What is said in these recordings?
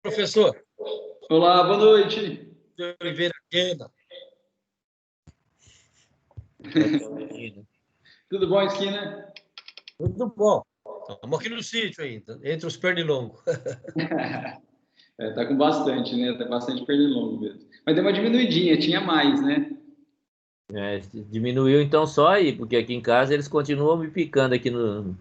Professor. Olá, boa noite. Oliveira Queda. Tudo bom, Esquina? Tudo bom. Estamos aqui no sítio ainda, entre os pernilongos. Tá com bastante, né? Tá bastante pernilongo mesmo. Mas deu uma diminuidinha, tinha mais, né? Diminuiu então só aí, porque aqui em casa eles continuam me picando aqui no...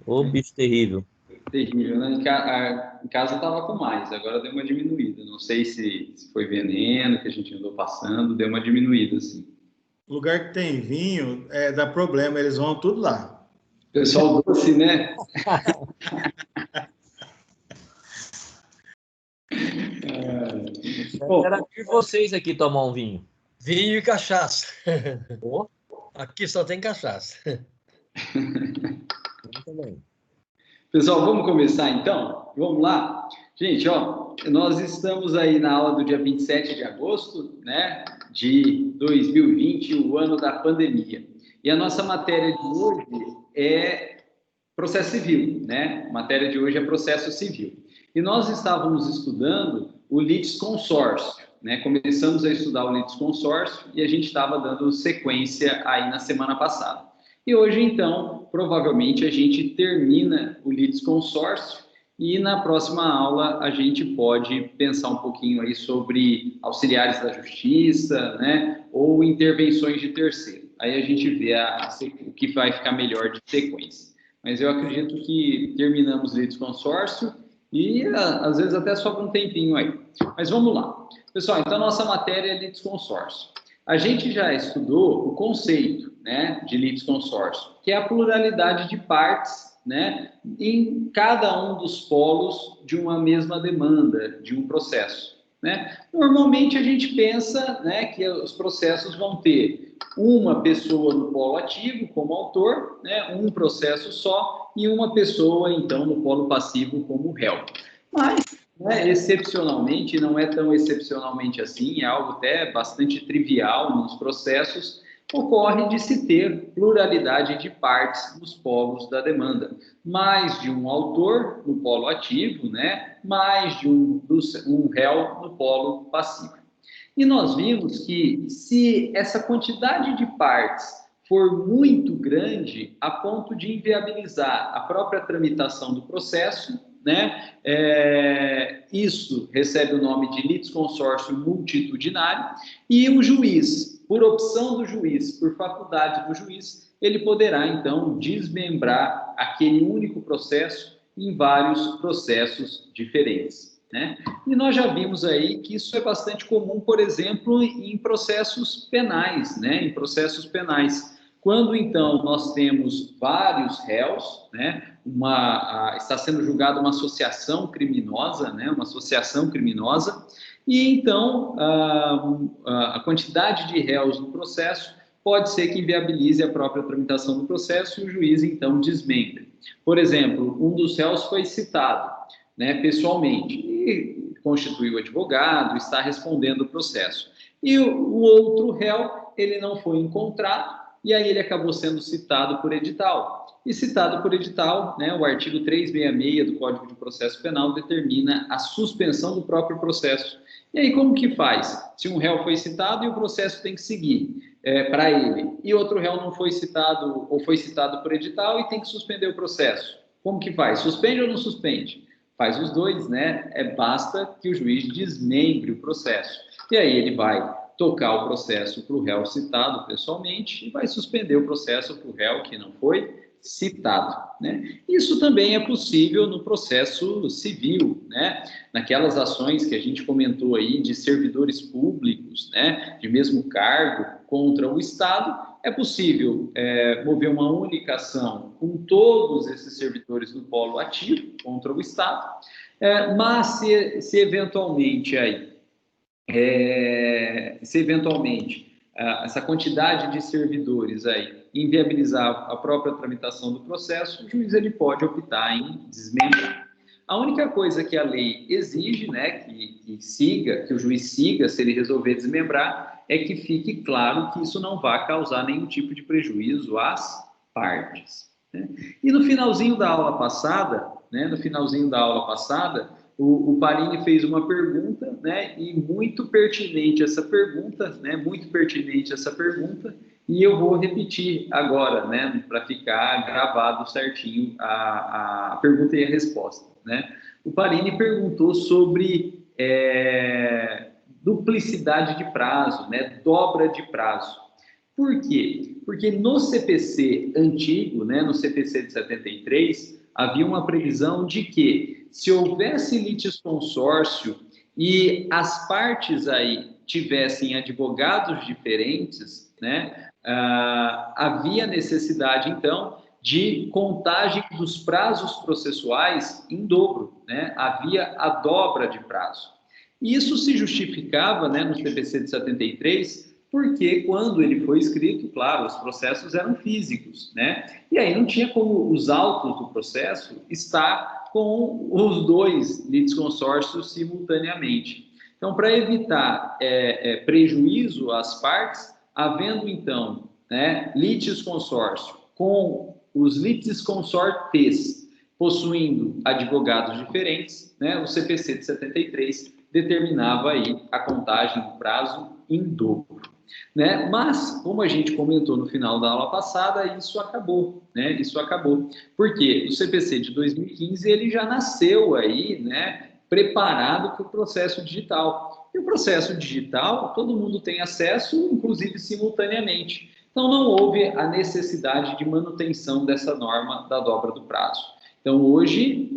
Ô, bicho terrível. Terrível, né? Em casa tava com mais, agora deu uma diminuída. Não sei se foi veneno que a gente andou passando, deu uma diminuída, assim. Lugar que tem vinho, dá problema, eles vão tudo lá. Pessoal doce, né? Bom, era vir vocês aqui tomar um vinho. Vinho e cachaça. Oh. Aqui só tem cachaça. Muito bem. Pessoal, vamos começar então? Vamos lá? Gente, nós estamos aí na aula do dia 27 de agosto, né, de 2020, o ano da pandemia. E a nossa matéria de hoje é processo civil, né? A matéria de hoje é processo civil. E nós estávamos estudando o litisconsórcio, né? Começamos a estudar o litisconsórcio e a gente estava dando sequência aí na semana passada. E hoje, então, provavelmente a gente termina o litisconsórcio e na próxima aula a gente pode pensar um pouquinho aí sobre auxiliares da justiça, né? Ou intervenções de terceiro. Aí a gente vê o que vai ficar melhor de sequência. Mas eu acredito que terminamos o litisconsórcio e às vezes até sobra um tempinho aí. Mas vamos lá. Pessoal, então a nossa matéria é litisconsórcio. A gente já estudou o conceito, né, de litisconsórcio, que é a pluralidade de partes, né, em cada um dos polos de uma mesma demanda, de um processo, né? Normalmente a gente pensa, né, que os processos vão ter uma pessoa no polo ativo como autor, né, um processo só, e uma pessoa, então, no polo passivo como réu. Mas, né, excepcionalmente, não é tão excepcionalmente assim, é algo até bastante trivial nos processos, ocorre de se ter pluralidade de partes nos polos da demanda. Mais de um autor no polo ativo, né, mais de um réu no polo passivo. E nós vimos que se essa quantidade de partes for muito grande, a ponto de inviabilizar a própria tramitação do processo, né? Isso recebe o nome de litisconsórcio multitudinário, e o juiz, por opção do juiz, por faculdade do juiz, ele poderá, então, desmembrar aquele único processo em vários processos diferentes, né? E nós já vimos aí que isso é bastante comum, por exemplo, em processos penais, né? Em processos penais. Quando, então, nós temos vários réus, né? Está sendo julgada uma associação criminosa, né? Uma associação criminosa, e, então, a quantidade de réus no processo pode ser que inviabilize a própria tramitação do processo e o juiz, então, desmembre. Por exemplo, um dos réus foi citado, né, pessoalmente, e constituiu advogado, está respondendo o processo. E o outro réu, ele não foi encontrado, e aí ele acabou sendo citado por edital. E citado por edital, né, o artigo 366 do Código de Processo Penal determina a suspensão do próprio processo. E aí como que faz? Se um réu foi citado e o processo tem que seguir para ele, e outro réu não foi citado, ou foi citado por edital e tem que suspender o processo. Como que faz? Suspende ou não suspende? Faz os dois, né? Basta que o juiz desmembre o processo. E aí ele vai tocar o processo para o réu citado pessoalmente e vai suspender o processo para o réu que não foi citado, né? Isso também é possível no processo civil, né? Naquelas ações que a gente comentou aí de servidores públicos, né? De mesmo cargo contra o Estado, é possível mover uma única ação com todos esses servidores do polo ativo contra o Estado, mas se eventualmente essa quantidade de servidores aí inviabilizar a própria tramitação do processo, o juiz ele pode optar em desmembrar. A única coisa que a lei exige, né, que o juiz siga, se ele resolver desmembrar, é que fique claro que isso não vai causar nenhum tipo de prejuízo às partes, né? E no finalzinho da aula passada, né, o Parini fez uma pergunta, né, e muito pertinente essa pergunta, e eu vou repetir agora, né, para ficar gravado certinho a pergunta e a resposta, né? O Parini perguntou sobre duplicidade de prazo, né, dobra de prazo. Por quê? Porque no CPC antigo, né, no CPC de 73, havia uma previsão de que, se houvesse litisconsórcio e as partes aí tivessem advogados diferentes, né, havia necessidade, então, de contagem dos prazos processuais em dobro, né? Havia a dobra de prazo. E isso se justificava, né, no CPC de 73, porque quando ele foi escrito, claro, os processos eram físicos, né? E aí não tinha como os autos do processo estar com os dois litisconsórcios simultaneamente. Então, para evitar prejuízo às partes, havendo então, né, litisconsórcio com os litisconsortes possuindo advogados diferentes, né, o CPC de 73 determinava aí a contagem do prazo em dobro, né? Mas, como a gente comentou no final da aula passada, isso acabou, né? Isso acabou. Porque o CPC de 2015, ele já nasceu aí, né, preparado para o processo digital. E o processo digital, todo mundo tem acesso, inclusive simultaneamente. Então, não houve a necessidade de manutenção dessa norma da dobra do prazo. Então, hoje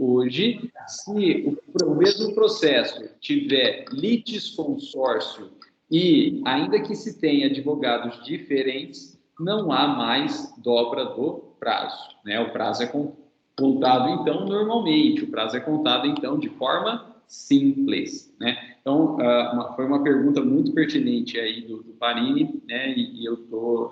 se o mesmo processo tiver litisconsórcio e, ainda que se tenha advogados diferentes, não há mais dobra do prazo, né? O prazo é contado, então, normalmente, o prazo é contado, então, de forma simples, né? Então, foi uma pergunta muito pertinente aí do Parini, né? E eu estou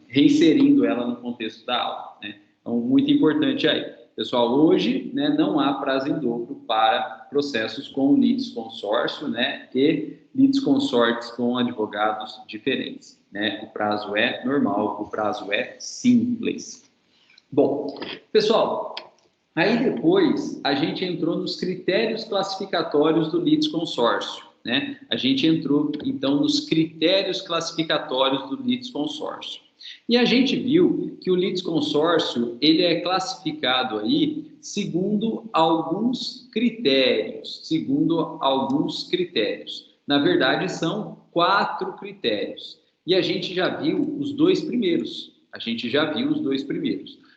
reinserindo ela no contexto da aula, né? Então, muito importante aí. Pessoal, hoje, né, não há prazo em dobro para processos com litisconsórcio, né, e litisconsortes com advogados diferentes, né? O prazo é normal, o prazo é simples. Bom, pessoal, aí depois a gente entrou nos critérios classificatórios do litisconsórcio, né? A gente entrou, então, nos critérios classificatórios do litisconsórcio. E a gente viu que o litisconsórcio, ele é classificado aí segundo alguns critérios, Na verdade, são 4 critérios. E a gente já viu os dois primeiros.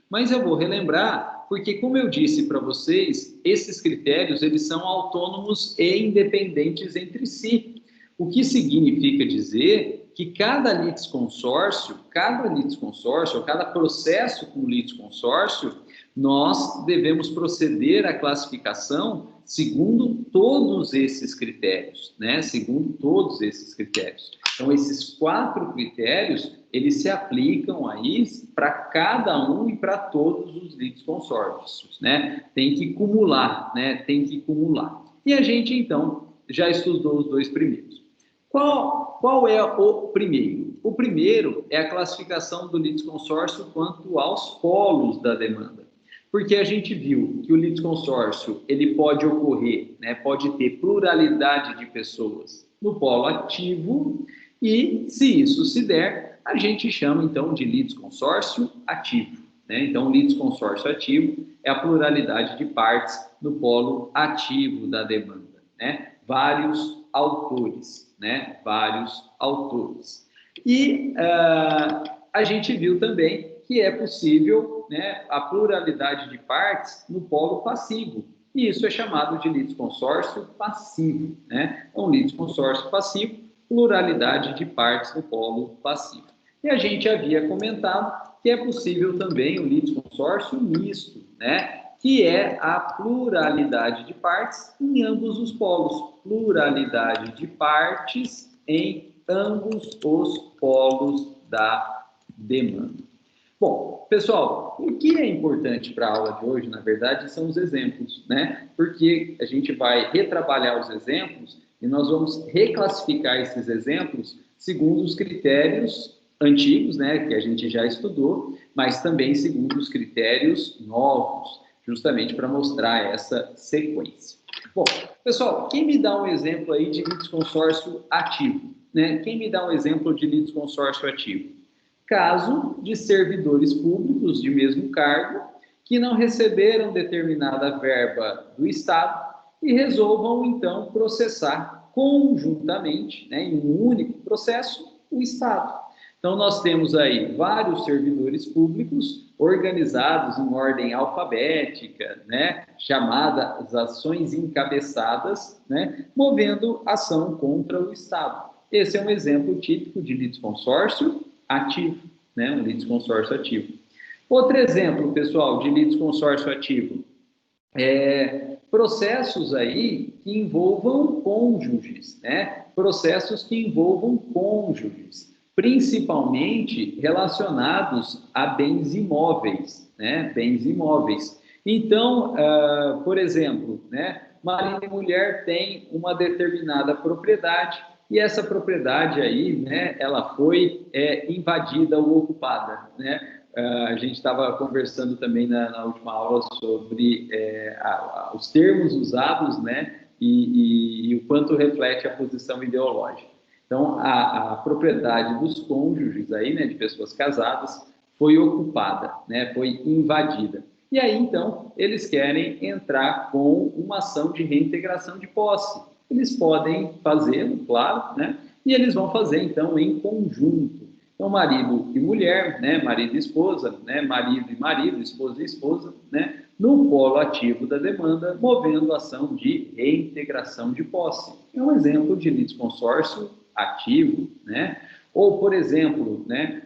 Mas eu vou relembrar, porque, como eu disse para vocês, esses critérios, eles são autônomos e independentes entre si. O que significa dizer que cada litisconsórcio, cada processo com litisconsórcio, nós devemos proceder à classificação segundo todos esses critérios, né? Então, esses 4 critérios, eles se aplicam aí para cada um e para todos os litisconsórcios, né? Tem que cumular, né? E a gente, então, já estudou os dois primeiros. Qual é o primeiro? O primeiro é a classificação do litisconsórcio quanto aos polos da demanda. Porque a gente viu que o litisconsórcio, ele pode ocorrer, né, pode ter pluralidade de pessoas no polo ativo, e, se isso se der, a gente chama, então, de litisconsórcio ativo, né? Então, o litisconsórcio ativo é a pluralidade de partes no polo ativo da demanda, né? Vários autores. E a gente viu também que é possível, né, a pluralidade de partes no polo passivo, e isso é chamado de litisconsórcio passivo, né? Um litisconsórcio passivo, pluralidade de partes no polo passivo. E a gente havia comentado que é possível também o litisconsórcio misto, né? Que é a pluralidade de partes em ambos os polos. Pluralidade de partes em ambos os polos da demanda. Bom, pessoal, o que é importante para a aula de hoje, na verdade, são os exemplos, né? Porque a gente vai retrabalhar os exemplos e nós vamos reclassificar esses exemplos segundo os critérios antigos, né, que a gente já estudou, mas também segundo os critérios novos, justamente para mostrar essa sequência. Bom, pessoal, quem me dá um exemplo aí de litisconsórcio ativo? Né? Quem me dá um exemplo de litisconsórcio ativo? Caso de servidores públicos de mesmo cargo que não receberam determinada verba do Estado e resolvam, então, processar conjuntamente, né, em um único processo, o Estado. Então, nós temos aí vários servidores públicos organizados em ordem alfabética, né, chamadas ações encabeçadas, né, movendo ação contra o Estado. Esse é um exemplo típico de litisconsórcio ativo, né, um litisconsórcio ativo. Outro exemplo, pessoal, de litisconsórcio ativo processos aí que envolvam cônjuges, né? Processos que envolvam cônjuges, principalmente relacionados a bens imóveis, né? Bens imóveis. Então, por exemplo, né? Marido e mulher têm uma determinada propriedade e essa propriedade aí, né? Ela foi invadida ou ocupada, né? A gente estava conversando também na última aula sobre os termos usados, né, e o quanto reflete a posição ideológica. Então, a propriedade dos cônjuges aí, né, de pessoas casadas, foi ocupada, né, foi invadida. E aí, então, eles querem entrar com uma ação de reintegração de posse. Eles podem fazê-lo, claro, né, e eles vão fazer, então, em conjunto. Então, marido e mulher, né, marido e esposa, né, marido e marido, esposa e esposa, né, no polo ativo da demanda, movendo a ação de reintegração de posse. É um exemplo de litisconsórcio ativo, né? Ou, por exemplo, né,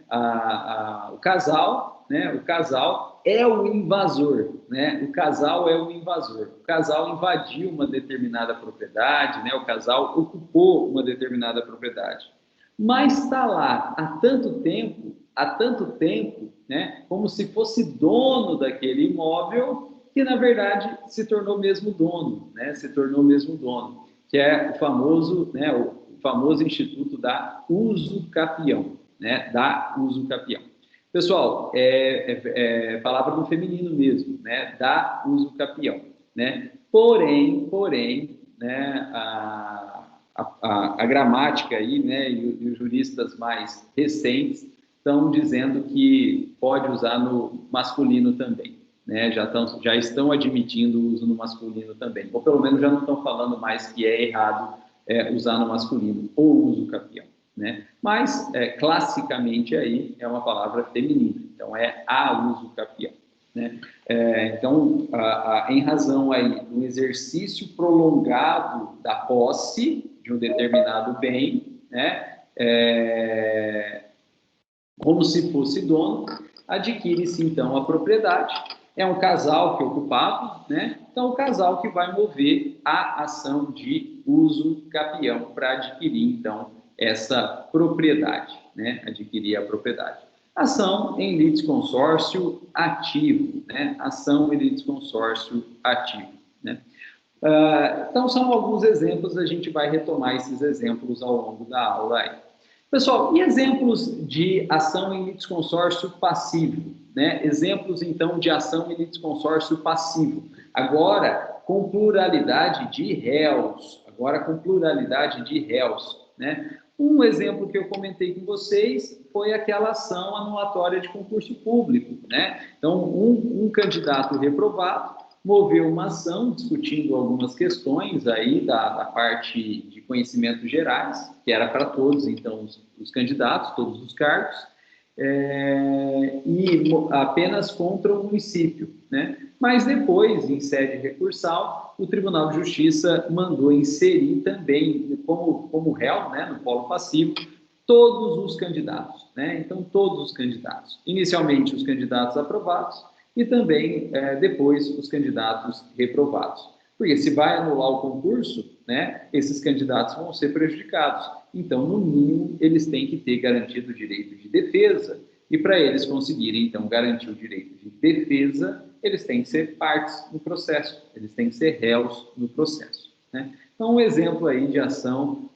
o casal, né, o casal é o invasor, né? O casal é o invasor. O casal invadiu uma determinada propriedade, né? O casal ocupou uma determinada propriedade. Mas está lá há tanto tempo, né, como se fosse dono daquele imóvel, que na verdade se tornou mesmo dono, né, que é o famoso, né, o famoso instituto da usucapião, né, da usucapião. Pessoal, palavra no feminino mesmo, né, da usucapião, né, porém, né, a gramática aí, né, e os juristas mais recentes estão dizendo que pode usar no masculino também, né, já estão admitindo o uso no masculino também, ou pelo menos já não estão falando mais que é errado usar no masculino o uso capião, né, mas classicamente aí é uma palavra feminina, então é a uso capião. Né? Então, em razão aí do exercício prolongado da posse de um determinado bem, né? Como se fosse dono, adquire-se então a propriedade. É um casal que é ocupado, né? Então o casal que vai mover a ação de uso capião para adquirir então essa propriedade, né? Adquirir a propriedade. Ação em litisconsórcio ativo, né? Ação em litisconsórcio ativo, né? Então, são alguns exemplos, a gente vai retomar esses exemplos ao longo da aula aí. Pessoal, e exemplos de ação em litisconsórcio passivo, né? Exemplos, então, de ação em litisconsórcio passivo. Agora, com pluralidade de réus. Né? Um exemplo que eu comentei com vocês foi aquela ação anulatória de concurso público, né? Então, um candidato reprovado moveu uma ação discutindo algumas questões aí da parte de conhecimentos gerais, que era para todos, então, os candidatos, todos os cargos, e apenas contra o município, né? Mas depois, em sede recursal, o Tribunal de Justiça mandou inserir também, como réu, né, no polo passivo, todos os candidatos, né? Então, todos os candidatos. Inicialmente, os candidatos aprovados e também, depois, os candidatos reprovados. Porque se vai anular o concurso, né, esses candidatos vão ser prejudicados. Então, no mínimo, eles têm que ter garantido o direito de defesa. E para eles conseguirem, então, garantir o direito de defesa, eles têm que ser partes no processo, eles têm que ser réus no processo, né? Então, um exemplo aí de ação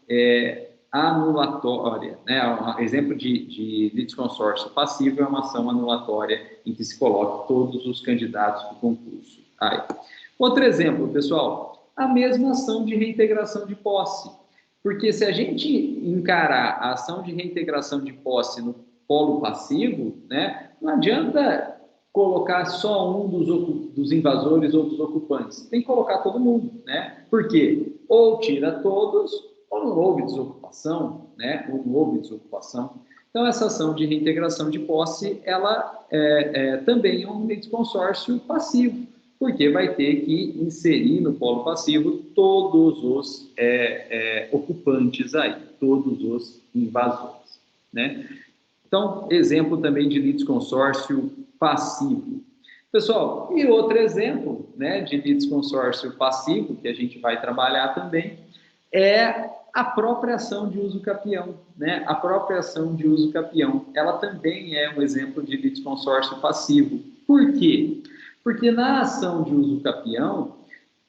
anulatória, né? Um exemplo de litisconsórcio passivo é uma ação anulatória em que se coloca todos os candidatos do concurso. Aí. Outro exemplo, pessoal, a mesma ação de reintegração de posse. Porque se a gente encarar a ação de reintegração de posse no polo passivo, né, não adianta colocar só um dos invasores ou dos ocupantes. Tem que colocar todo mundo, né? Por quê? Ou tira todos, ou não houve desocupação, né? Ou não houve desocupação. Então, essa ação de reintegração de posse, ela também é um litisconsórcio passivo, porque vai ter que inserir no polo passivo todos os ocupantes aí, todos os invasores, né? Então, exemplo também de litisconsórcio passivo. Pessoal, e outro exemplo, né, de litisconsórcio passivo, que a gente vai trabalhar também, é a própria ação de uso capião, né? A própria ação de uso capião, ela também é um exemplo de litisconsórcio passivo. Por quê? Porque na ação de uso capião,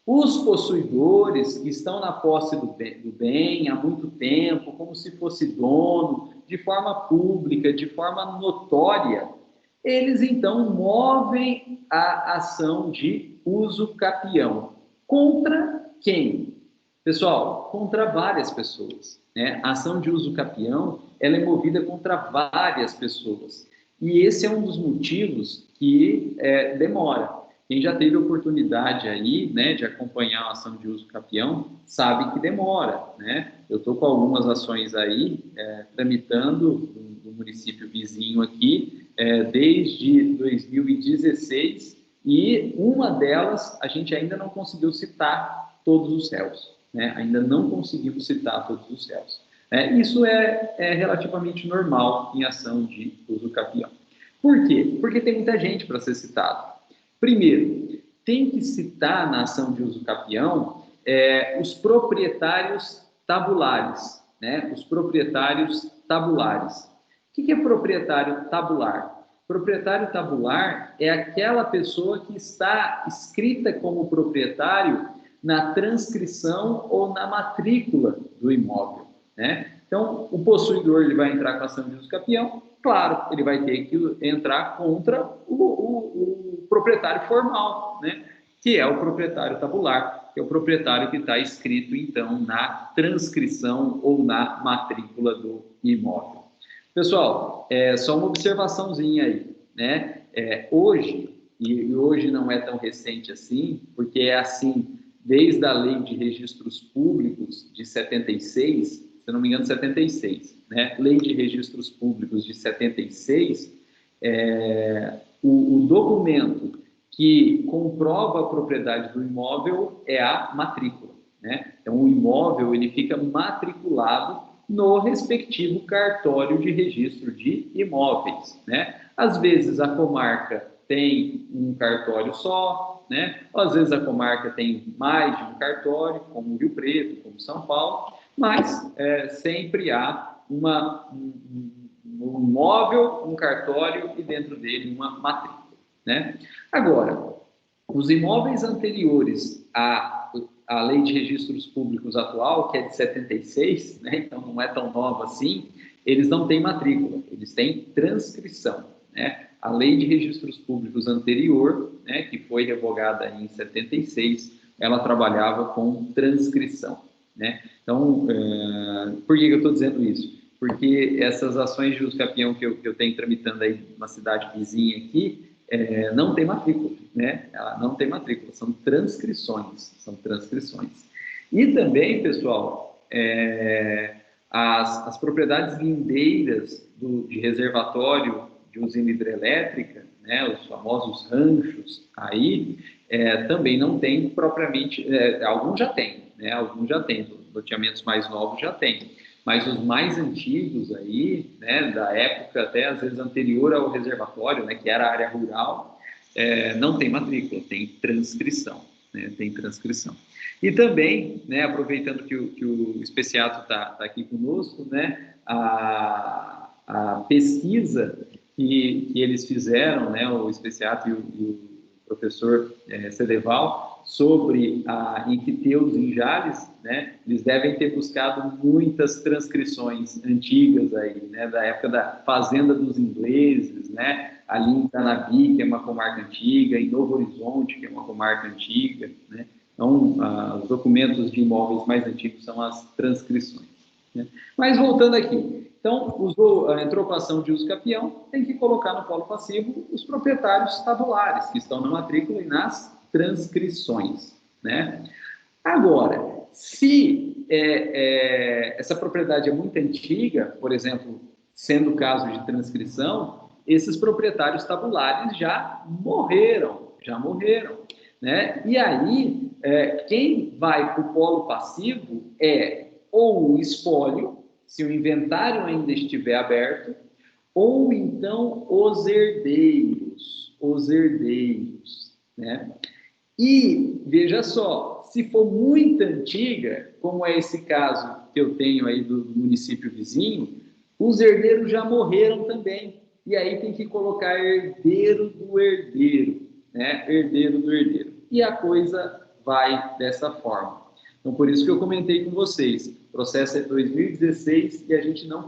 os possuidores que estão na posse do bem há muito tempo, como se fosse dono, de forma pública, de forma notória, eles então movem a ação de uso capião. Contra quem? Pessoal, contra várias pessoas, né? A ação de uso capião, ela é movida contra várias pessoas. E esse é um dos motivos que demora. Quem já teve oportunidade aí, né, de acompanhar a ação de uso capião, sabe que demora, né? Eu estou com algumas ações aí, tramitando no município vizinho aqui, desde 2016, e uma delas a gente ainda não conseguiu citar todos os réus, né? Ainda não conseguimos citar todos os réus. Isso é relativamente normal em ação de uso capião. Por quê? Porque tem muita gente para ser citado. Primeiro, tem que citar na ação de uso capião os proprietários tabulares, né? Os proprietários tabulares. O que é proprietário tabular? Proprietário tabular é aquela pessoa que está escrita como proprietário na transcrição ou na matrícula do imóvel, né? Então, o possuidor ele vai entrar com a ação de uso capião, claro, ele vai ter que entrar contra o proprietário formal, né? Que é o proprietário tabular, que é o proprietário que está escrito, então, na transcrição ou na matrícula do imóvel. Pessoal, só uma observaçãozinha aí, né? Hoje, e hoje não é tão recente assim, porque é assim desde a Lei de Registros Públicos de 76, se não me engano, 76, né? Lei de Registros Públicos de 76, o documento que comprova a propriedade do imóvel é a matrícula, né? Então, o imóvel ele fica matriculado no respectivo cartório de registro de imóveis, né? Às vezes a comarca tem um cartório só, né? Ou às vezes a comarca tem mais de um cartório, como Rio Preto, como São Paulo, mas sempre há um imóvel, um cartório e dentro dele uma matrícula, né? Agora, os imóveis anteriores à Lei de Registros Públicos atual, que é de 76, né? Então não é tão nova assim, eles não têm matrícula, eles têm transcrição, né? A Lei de Registros Públicos anterior, né, que foi revogada em 76, ela trabalhava com transcrição, né? Então, por que eu estou dizendo isso? Porque essas ações de uso capião que eu tenho tramitando aí numa cidade vizinha aqui, não tem matrícula, né? Ela não tem matrícula, são transcrições, E também, pessoal, as propriedades lindeiras de reservatório de usina hidrelétrica, né, os famosos ranchos aí, também não tem propriamente, alguns já têm, né, loteamentos mais novos já têm, mas os mais antigos aí, né, da época até às vezes anterior ao reservatório, né, que era a área rural, não tem matrícula, tem transcrição, né, E também, né, aproveitando que o Especiato está aqui conosco, né, a pesquisa que eles fizeram, né, o Especiato e o professor Cedeval, sobre a enfiteus em Jales, né, eles devem ter buscado muitas transcrições antigas aí, né, da época da Fazenda dos Ingleses, né, ali em Tanabi, que é uma comarca antiga, em Novo Horizonte, que é uma comarca antiga, né. Então, os documentos de imóveis mais antigos são as transcrições, né. Mas voltando aqui, então, entrou com a ação de uso capião, tem que colocar no polo passivo os proprietários tabulares, que estão na matrícula e nas transcrições, né? Agora, se essa propriedade é muito antiga, por exemplo, sendo o caso de transcrição, esses proprietários tabulares já morreram, né? E aí, quem vai para o polo passivo é ou o espólio, se o inventário ainda estiver aberto, ou então os herdeiros, né? E, veja só, se for muito antiga, como é esse caso que eu tenho aí do município vizinho, os herdeiros já morreram também. E aí tem que colocar herdeiro do herdeiro, né? Herdeiro do herdeiro. E a coisa vai dessa forma. Então, por isso que eu comentei com vocês, o processo é 2016 e a gente não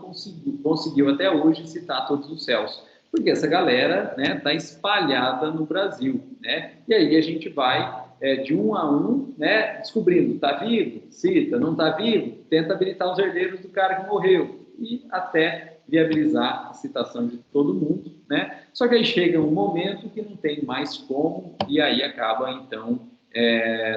conseguiu até hoje citar todos os céus, porque essa galera, né, está espalhada no Brasil, né? E aí a gente vai de um a um, né, descobrindo, está vivo? Cita, não está vivo? Tenta habilitar os herdeiros do cara que morreu e até viabilizar a citação de todo mundo, né? Só que aí chega um momento que não tem mais como e aí acaba, então,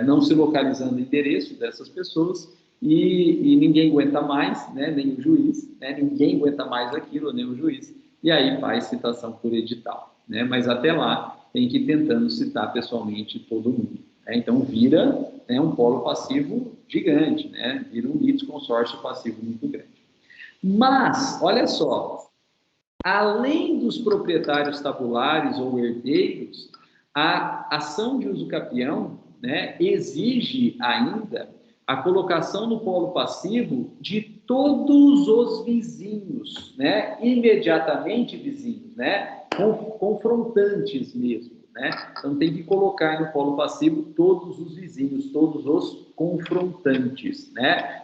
não se localizando o endereço dessas pessoas e ninguém aguenta mais, né, nem o juiz, né, ninguém aguenta mais aquilo, nem o juiz, e aí faz citação por edital, né, mas até lá tem que ir tentando citar pessoalmente todo mundo, né, então vira, né, um polo passivo gigante, né, vira um litisconsórcio passivo muito grande. Mas, olha só, além dos proprietários tabulares ou herdeiros, a ação de uso capião, né, exige ainda a colocação no polo passivo de todos os vizinhos, né, imediatamente vizinhos, né, confrontantes mesmo, né, então tem que colocar no polo passivo todos os vizinhos, todos os confrontantes, né,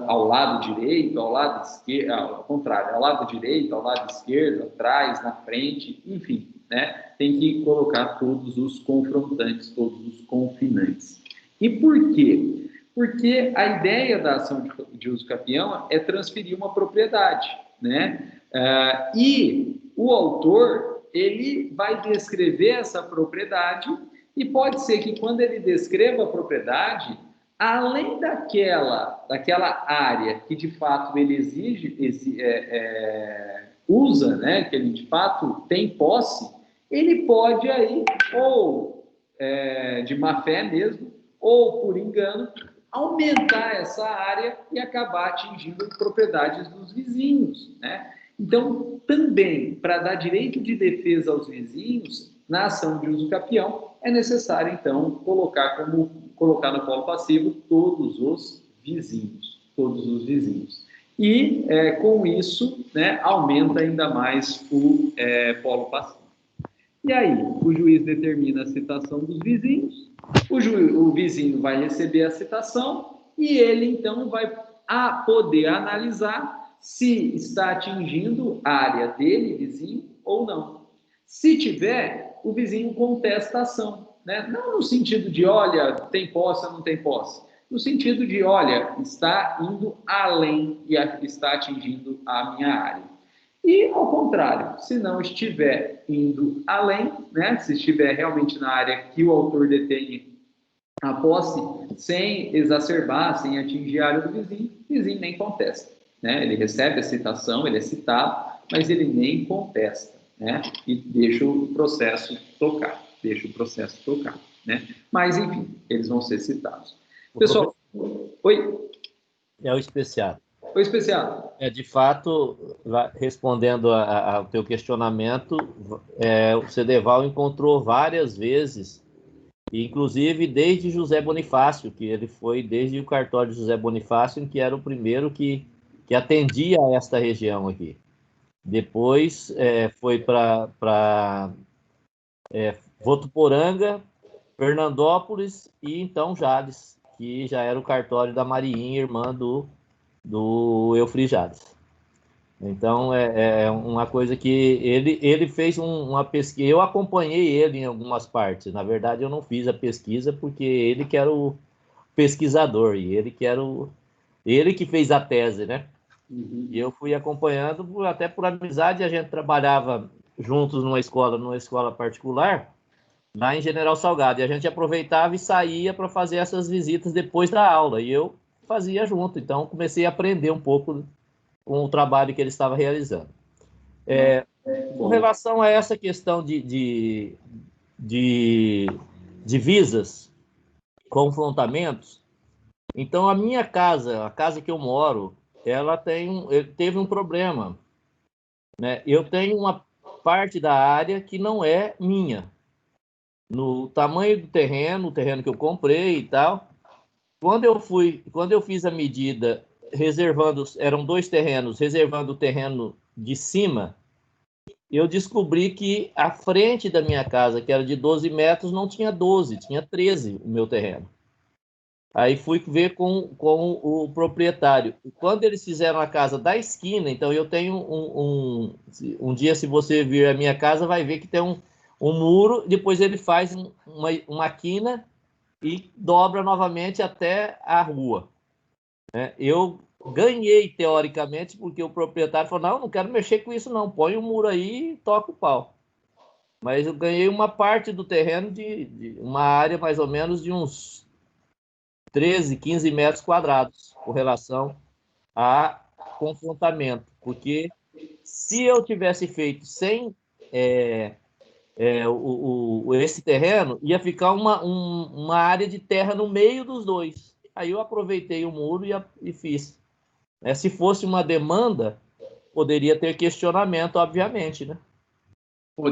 ao lado direito, ao lado esquerdo, ao contrário, ao lado direito, ao lado esquerdo, atrás, na frente, enfim, né? Tem que colocar todos os confrontantes, todos os confinantes. E por quê? Porque a ideia da ação de uso capião é transferir uma propriedade, né? E o autor, ele vai descrever essa propriedade e pode ser que quando ele descreva a propriedade, além daquela área que de fato ele usa, né, que ele de fato tem posse, ele pode aí, ou de má fé mesmo, ou por engano, aumentar essa área e acabar atingindo propriedades dos vizinhos, né? Então, também, para dar direito de defesa aos vizinhos, na ação de uso capião, é necessário, então, colocar no polo passivo todos os vizinhos. E, com isso, né, aumenta ainda mais o polo passivo. E aí, o juiz determina a citação dos vizinhos, o vizinho vai receber a citação e ele, então, vai poder analisar se está atingindo a área dele, vizinho, ou não. Se tiver, o vizinho contesta a ação, né? Não no sentido de, olha, tem posse ou não tem posse. No sentido de, olha, está indo além e está atingindo a minha área. E, ao contrário, se não estiver indo além, né? Se estiver realmente na área que o autor detém a posse, sem exacerbar, sem atingir a área do vizinho, o vizinho nem contesta, né? Ele recebe a citação, ele é citado, mas ele nem contesta, né? E deixa o processo tocar, né? Mas, enfim, eles vão ser citados. Pessoal, oi? É o especial. Oi, especial. De fato, respondendo ao teu questionamento, o Cedeval encontrou várias vezes, inclusive desde José Bonifácio, que ele foi desde o cartório de José Bonifácio, que era o primeiro que atendia a esta região aqui. Depois foi para Votuporanga, Fernandópolis e então Jales, que já era o cartório da Mariinha, irmã do Eufri Jales. Então, é uma coisa que ele fez uma pesquisa. Eu acompanhei ele em algumas partes. Na verdade, eu não fiz a pesquisa porque ele que era o pesquisador e ele que fez a tese, né? Uhum. E eu fui acompanhando, até por amizade, a gente trabalhava juntos numa escola particular, lá em General Salgado, e a gente aproveitava e saía para fazer essas visitas depois da aula, e eu fazia junto. Então, comecei a aprender um pouco com o trabalho que ele estava realizando. Com relação a essa questão de divisas, confrontamentos, então a minha casa, a casa que eu moro, ela teve um problema, né? Eu tenho uma parte da área que não é minha, no tamanho do terreno, o terreno que eu comprei e tal. Quando eu fiz a medida reservando, eram 2 terrenos, reservando o terreno de cima, eu descobri que a frente da minha casa, que era de 12 metros, não tinha 12, tinha 13 o meu terreno. Aí fui ver com o proprietário. Quando eles fizeram a casa da esquina, então eu tenho um dia, se você vir a minha casa, vai ver que tem um muro, depois ele faz uma quina e dobra novamente até a rua, né? Eu ganhei, teoricamente, porque o proprietário falou, não quero mexer com isso não, põe o muro aí e toca o pau. Mas eu ganhei uma parte do terreno de uma área mais ou menos de uns 13, 15 metros quadrados com relação a confrontamento, porque se eu tivesse feito sem esse terreno, ia ficar uma área de terra no meio dos dois. Aí eu aproveitei o muro e fiz. Se fosse uma demanda, poderia ter questionamento, obviamente, né? O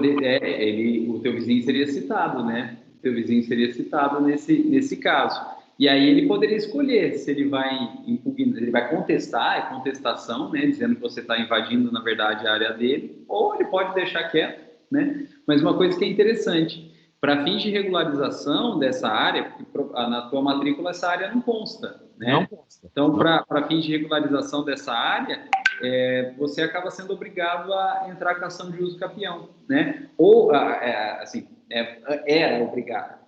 teu vizinho seria citado, né? O teu vizinho seria citado nesse caso. E aí ele poderia escolher se ele vai impugnar, ele vai contestar, é contestação, né? Dizendo que você está invadindo, na verdade, a área dele, ou ele pode deixar quieto, né? Mas uma coisa que é interessante, para fins de regularização dessa área, porque na tua matrícula essa área não consta, né? Não consta. Então, para fins de regularização dessa área, você acaba sendo obrigado a entrar com ação de uso capião, né? Ou, assim, é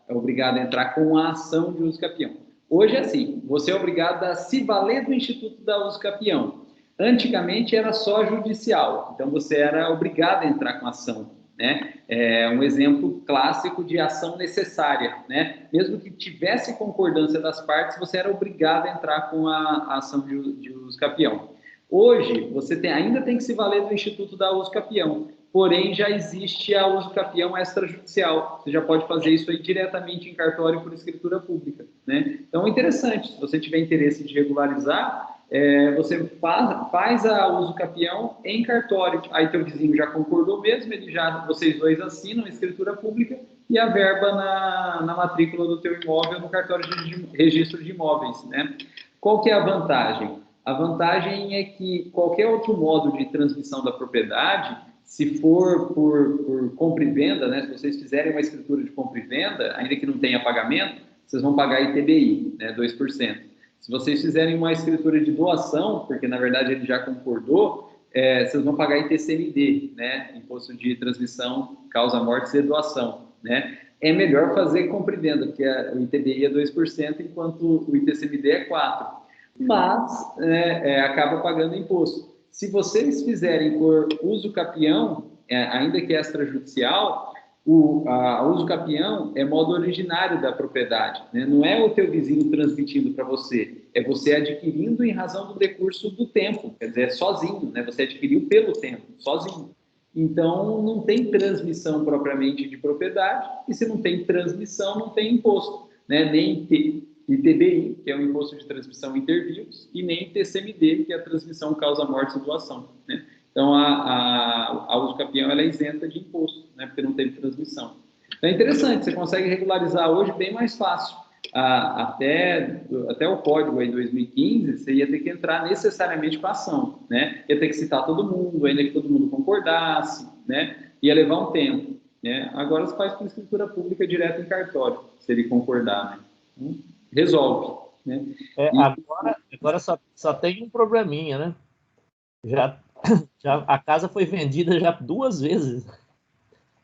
obrigado a entrar com a ação de uso capião. Hoje é assim, você é obrigado a se valer do Instituto da Uso Capião. Antigamente era só judicial, então você era obrigado a entrar com ação, né? É um exemplo clássico de ação necessária, né? Mesmo que tivesse concordância das partes, você era obrigado a entrar com a ação de uso capião. Hoje, você ainda tem que se valer do Instituto da Uso Capião, porém já existe a uso capião extrajudicial. Você já pode fazer isso aí diretamente em cartório por escritura pública, né? Então é interessante, se você tiver interesse de regularizar, você faz a uso capião em cartório. Aí teu vizinho já concordou mesmo, vocês dois assinam a escritura pública e a verba na matrícula do teu imóvel no cartório de registro de imóveis, né? Qual que é a vantagem? A vantagem é que qualquer outro modo de transmissão da propriedade, se for por compra e venda, né, se vocês fizerem uma escritura de compra e venda, ainda que não tenha pagamento, vocês vão pagar ITBI, né, 2%. Se vocês fizerem uma escritura de doação, porque na verdade ele já concordou, vocês vão pagar ITCMD, né, Imposto de Transmissão, Causa Mortes e Doação, né? É melhor fazer compra e venda, porque o ITBI é 2%, enquanto o ITCMD é 4%. Mas acaba pagando imposto. Se vocês fizerem por uso capião, ainda que extrajudicial, o uso capião é modo originário da propriedade, né? Não é o teu vizinho transmitindo para você, é você adquirindo em razão do decurso do tempo, quer dizer, sozinho, né? Você adquiriu pelo tempo, sozinho. Então, não tem transmissão propriamente de propriedade, e se não tem transmissão, não tem imposto, né? Nem ITBI, que é o Imposto de Transmissão Intervivos, e nem TCMD, que é a Transmissão Causa Morte e Doação, né? Então, a uso capião ela é isenta de imposto, né? Porque não teve transmissão. Então, é interessante, você consegue regularizar hoje bem mais fácil. Até o código aí 2015, você ia ter que entrar necessariamente com a ação, né? Ia ter que citar todo mundo, ainda que todo mundo concordasse, né? Ia levar um tempo. né? Agora você faz com escritura pública direto em cartório, se ele concordar, né? Resolve, né? Agora só tem um probleminha, né? Já a casa foi vendida já 2 vezes.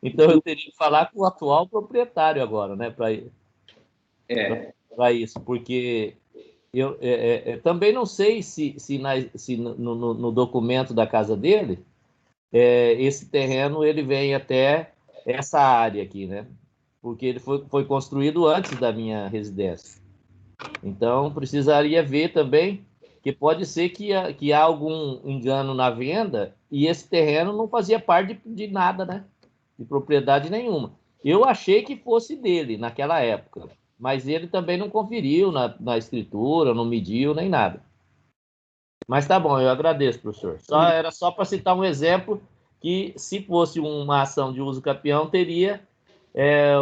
Então eu teria que falar com o atual proprietário agora, né? Para isso, porque eu também não sei se no documento da casa dele esse terreno ele vem até essa área aqui, né? Porque ele foi construído antes da minha residência. Então precisaria ver também que pode ser que há algum engano na venda e esse terreno não fazia parte de nada, né? De propriedade nenhuma. Eu achei que fosse dele naquela época, mas ele também não conferiu na escritura, não mediu nem nada. Mas tá bom, eu agradeço, professor. Era só para citar um exemplo que, se fosse uma ação de uso capião, teria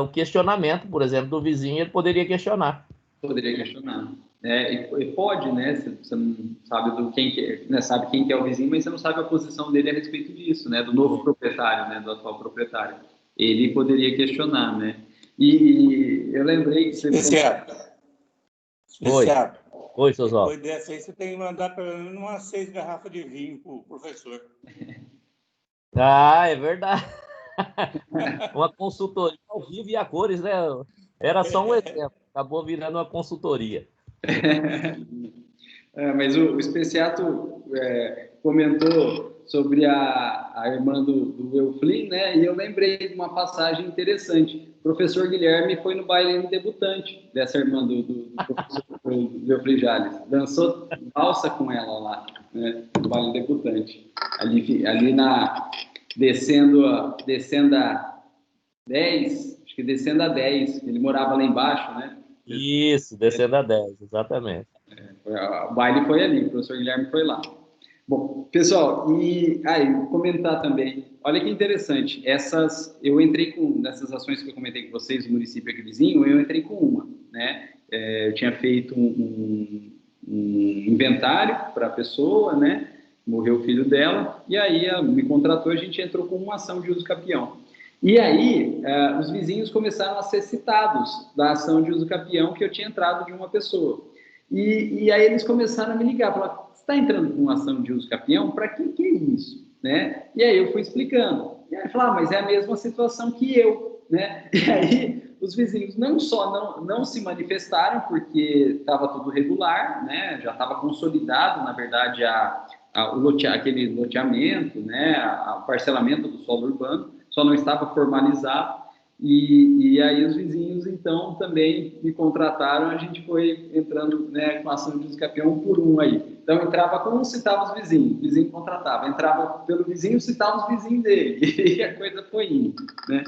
o questionamento, por exemplo, do vizinho, ele poderia questionar. Poderia questionar. E pode, né? Você não sabe quem que é, né? Sabe quem que é o vizinho, mas você não sabe a posição dele a respeito disso, né? Do novo proprietário, né? Do atual proprietário. Ele poderia questionar, né? E eu lembrei que você... Especiado. Oi, seu Zó. Depois dessa aí, você tem que mandar pelo menos umas 6 garrafas de vinho para o professor. Ah, é verdade. Uma consultoria ao vivo e a cores, né? Era só um exemplo. Acabou virando uma consultoria. Mas o Especiato comentou sobre a irmã do Euflim, né? E eu lembrei de uma passagem interessante. O professor Guilherme foi no baile debutante dessa irmã do professor do Euflim Jales. Dançou valsa com ela lá, né? No baile debutante. Ali descendo a 10, acho que descendo a 10. Ele morava lá embaixo, né? Isso, descendo a 10, exatamente. O baile foi ali, o professor Guilherme foi lá. Bom, pessoal, e aí, comentar também, olha que interessante, eu entrei nessas ações que eu comentei com vocês, o município aqui vizinho, eu entrei com uma, né? Eu tinha feito um inventário para a pessoa, né? Morreu o filho dela, e aí ela me contratou, a gente entrou com uma ação de uso capião. E aí, os vizinhos começaram a ser citados da ação de uso capião que eu tinha entrado de uma pessoa. E aí eles começaram a me ligar, falaram, você está entrando com uma ação de uso capião? Para que é isso? Né? E aí eu fui explicando. E aí falaram, mas é a mesma situação que eu. Né? E aí os vizinhos não só não se manifestaram, porque estava tudo regular, né? Já estava consolidado, na verdade, aquele loteamento, né? O parcelamento do solo urbano, só não estava formalizado. E aí os vizinhos, então, também me contrataram, a gente foi entrando, né, com a ação de uso capião por um aí. Então, entrava com um, citava os vizinhos, o vizinho contratava. Entrava pelo vizinho, citava os vizinhos dele. E a coisa foi indo, né?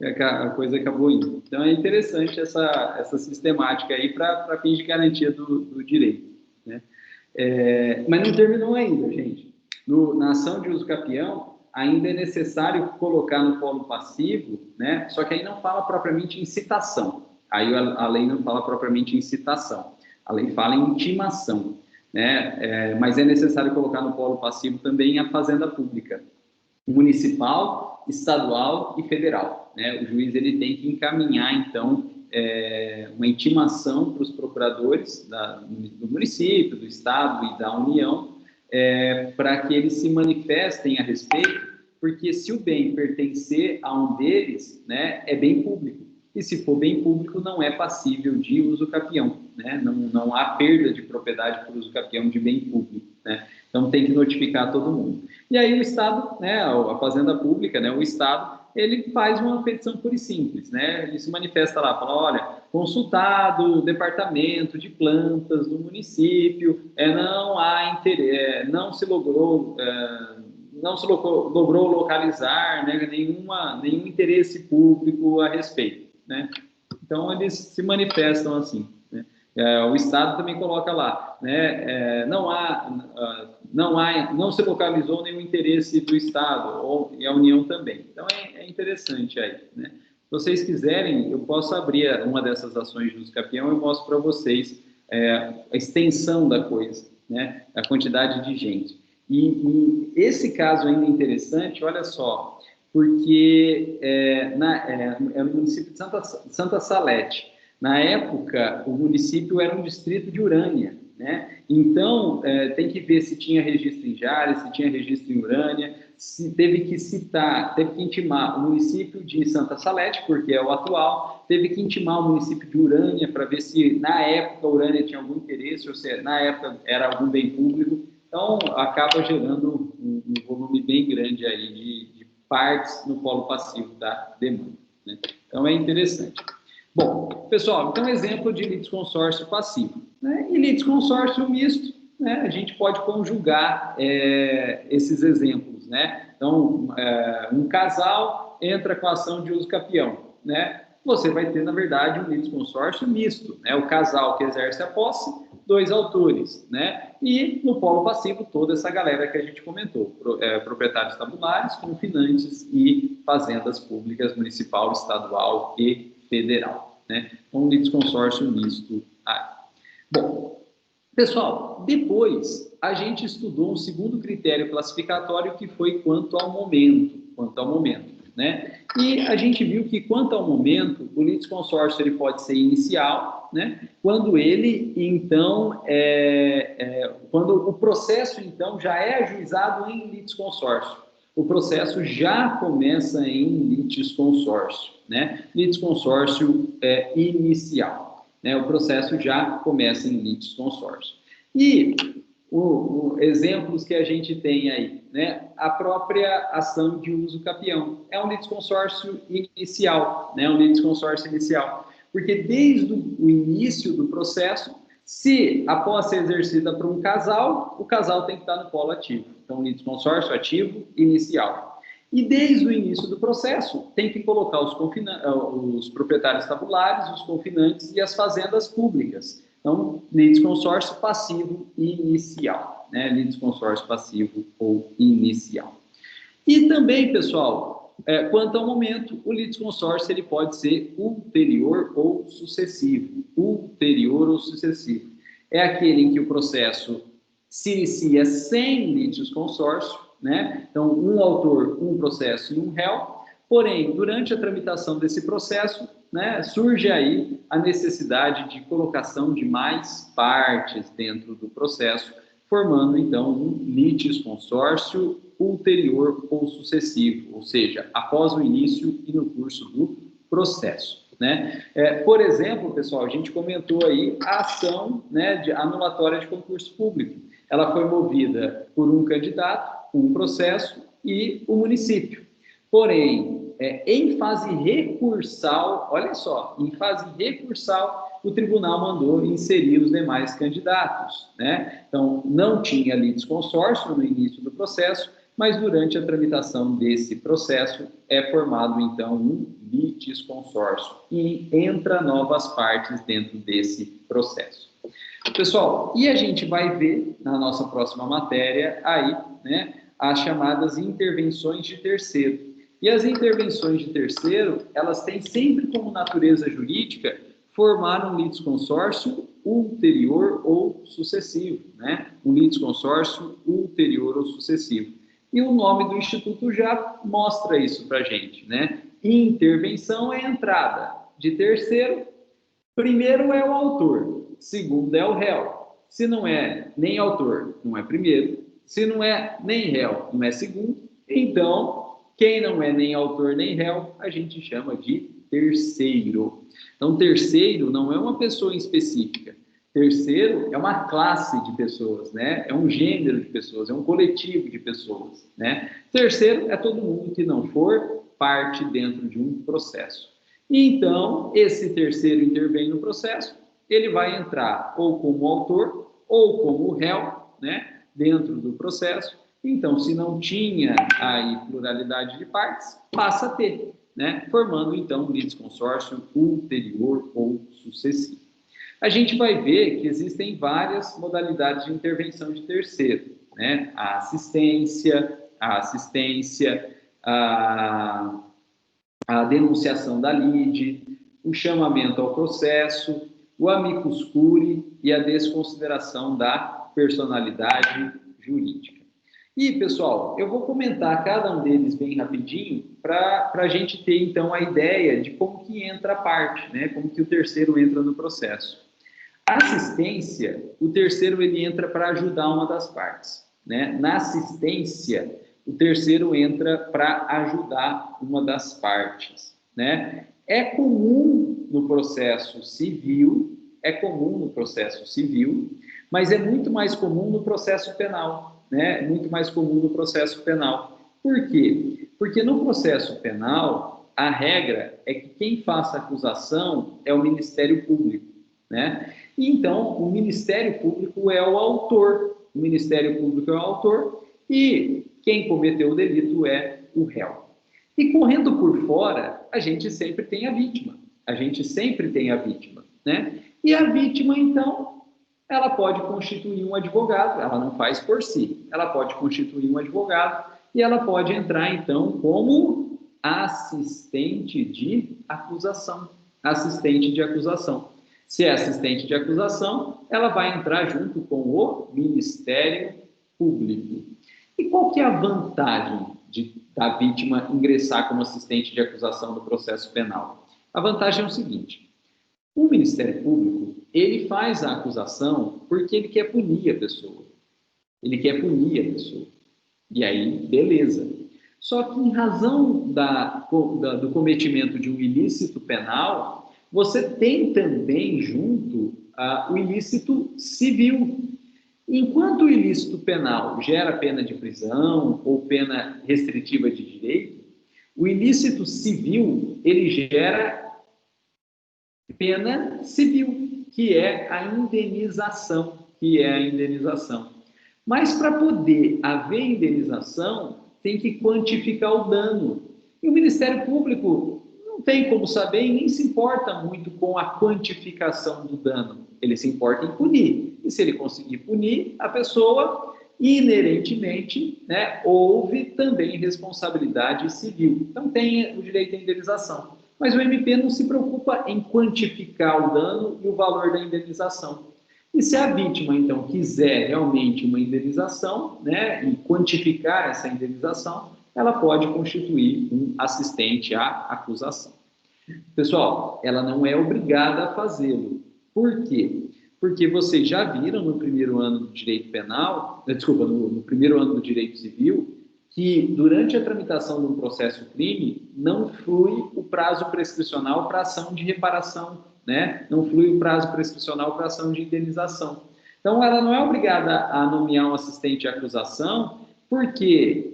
A coisa acabou indo. Então, é interessante essa sistemática aí para fins de garantia do direito, né? Mas não terminou ainda, gente. Na ação de uso capião, ainda é necessário colocar no polo passivo, né? Só que aí não fala propriamente em citação. Aí a lei não fala propriamente em citação. A lei fala em intimação, né? Mas é necessário colocar no polo passivo também a fazenda pública, municipal, estadual e federal, né? O juiz ele tem que encaminhar, então, uma intimação para os procuradores do município, do estado e da União, para que eles se manifestem a respeito, porque se o bem pertencer a um deles, né, é bem público. E se for bem público, não é passível de uso capião, né? Não há perda de propriedade por uso capião de bem público, né? Então tem que notificar todo mundo. E aí o Estado, né, a Fazenda Pública, né, o Estado, ele faz uma petição pura e simples, né? Ele se manifesta lá, fala, olha, consultado o departamento de plantas do município, não há interesse, não se logrou localizar, né, nenhum interesse público a respeito, né? Então eles se manifestam assim, né? O Estado também coloca lá, né? Não se localizou nenhum interesse do Estado e a União também. Então é interessante aí, né? Se vocês quiserem, eu posso abrir uma dessas ações de uso capião e eu mostro para vocês a extensão da coisa, né? A quantidade de gente. E esse caso ainda interessante, olha só, porque é no município de Santa Salete. Na época, o município era um distrito de Urânia, né? Então, tem que ver se tinha registro em Jales, se tinha registro em Urânia, se teve que intimar o município de Santa Salete, porque é o atual, teve que intimar o município de Urânia para ver se na época Urânia tinha algum interesse, ou se na época era algum bem público. Então, acaba gerando um volume bem grande aí de partes no polo passivo da demanda, né? Então, é interessante. Bom, pessoal, então exemplo de litisconsórcio passivo, né? E litisconsórcio misto, né? A gente pode conjugar esses exemplos, né? Então, um casal entra com a ação de uso capião, né? Você vai ter, na verdade, um litisconsórcio misto, né? O casal que exerce a posse, 2 autores, né? E no polo passivo, toda essa galera que a gente comentou, proprietários tabulares, confinantes e fazendas públicas, municipal, estadual e federal, né? Um litisconsórcio misto aí. Bom, pessoal, depois a gente estudou um segundo critério classificatório que foi quanto ao momento, né? E a gente viu que quanto ao momento, o litisconsórcio ele pode ser inicial, né? Quando ele, então, quando o processo, então, já é ajuizado em litisconsórcio. O processo já começa em litisconsórcio, né? Litisconsórcio inicial, né? O processo já começa em litisconsórcio. E exemplos que a gente tem aí, né? A própria ação de uso capião é um litisconsórcio inicial, né? Um litisconsórcio inicial, porque desde o início do processo, se a posse é exercida por um casal, o casal tem que estar no polo ativo. Então, litisconsórcio ativo inicial. E desde o início do processo, tem que colocar os proprietários tabulares, os confinantes e as fazendas públicas. Então, litisconsórcio passivo inicial, né? Litisconsórcio passivo ou inicial. E também, pessoal, quanto ao momento, o litisconsórcio ele pode ser ulterior ou sucessivo. Ulterior ou sucessivo. É aquele em que o processo se inicia sem litisconsórcio, né? Então, um autor, um processo e um réu. Porém, durante a tramitação desse processo, né, surge aí a necessidade de colocação de mais partes dentro do processo, formando, então, um litisconsórcio ulterior ou sucessivo, ou seja, após o início e no curso do processo, né? Por exemplo, pessoal, a gente comentou aí a ação, né, anulatória de concurso público. Ela foi movida por um candidato, um processo e o município. Porém, em fase recursal, olha só, em fase recursal, o tribunal mandou inserir os demais candidatos, né? Então, não tinha litisconsórcio no início do processo, mas durante a tramitação desse processo é formado, então, um litisconsórcio e entra novas partes dentro desse processo. Pessoal, e a gente vai ver na nossa próxima matéria aí, né, as chamadas intervenções de terceiro. E as intervenções de terceiro, elas têm sempre como natureza jurídica formar um litisconsórcio ulterior ou sucessivo, né? Um litisconsórcio ulterior ou sucessivo. E o nome do Instituto já mostra isso para a gente, né? Intervenção é a entrada de terceiro, primeiro é o autor, segundo é o réu. Se não é nem autor, não é primeiro. Se não é nem réu, não é segundo. Então, quem não é nem autor nem réu, a gente chama de terceiro. Então, terceiro não é uma pessoa específica. Terceiro é uma classe de pessoas, né? É um gênero de pessoas, é um coletivo de pessoas, né? Terceiro é todo mundo que não for parte dentro de um processo. E então, esse terceiro intervém no processo, ele vai entrar ou como autor ou como réu, né? Dentro do processo. Então, se não tinha aí pluralidade de partes, passa a ter, né? Formando, então, um litisconsórcio ulterior ou sucessivo. A gente vai ver que existem várias modalidades de intervenção de terceiro, né? A assistência, a denunciação da lide, o chamamento ao processo, o amicus curiae e a desconsideração da personalidade jurídica. E, pessoal, eu vou comentar cada um deles bem rapidinho para a gente ter, então, a ideia de como que entra a parte, né? Como que o terceiro entra no processo. A assistência, o terceiro ele entra para ajudar uma das partes, né? Na assistência, o terceiro entra para ajudar uma das partes, né? É comum no processo civil, mas é muito mais comum no processo penal, né? Muito mais comum no processo penal. Por quê? Porque no processo penal, a regra é que quem faça acusação é o Ministério Público, né? E então, o Ministério Público é o autor. O Ministério Público é o autor e quem cometeu o delito é o réu. E correndo por fora, a gente sempre tem a vítima. Né? E a vítima, então, ela pode constituir um advogado, ela não faz por si, ela pode constituir um advogado e ela pode entrar, então, como assistente de acusação. Se é assistente de acusação, ela vai entrar junto com o Ministério Público. E qual que é a vantagem da vítima ingressar como assistente de acusação no processo penal? A vantagem é o seguinte: o Ministério Público, ele faz a acusação porque ele quer punir a pessoa. E aí, beleza. Só que em razão do cometimento de um ilícito penal, você tem também junto o ilícito civil. Enquanto o ilícito penal gera pena de prisão ou pena restritiva de direito, o ilícito civil, ele gera pena civil, que é a indenização. Mas para poder haver indenização, tem que quantificar o dano. E o Ministério Público não tem como saber e nem se importa muito com a quantificação do dano. Ele se importa em punir. E se ele conseguir punir a pessoa, inerentemente, né, houve também responsabilidade civil. Então tem o direito à indenização. Mas o MP não se preocupa em quantificar o dano e o valor da indenização. E se a vítima, então, quiser realmente uma indenização, né, e quantificar essa indenização, ela pode constituir um assistente à acusação. Pessoal, ela não é obrigada a fazê-lo. Por quê? Porque vocês já viram no primeiro ano do direito penal, no primeiro ano do direito civil, que durante a tramitação de um processo crime, não flui o prazo prescricional para ação de reparação, né? Não flui o prazo prescricional para ação de indenização. Então, ela não é obrigada a nomear um assistente de acusação, porque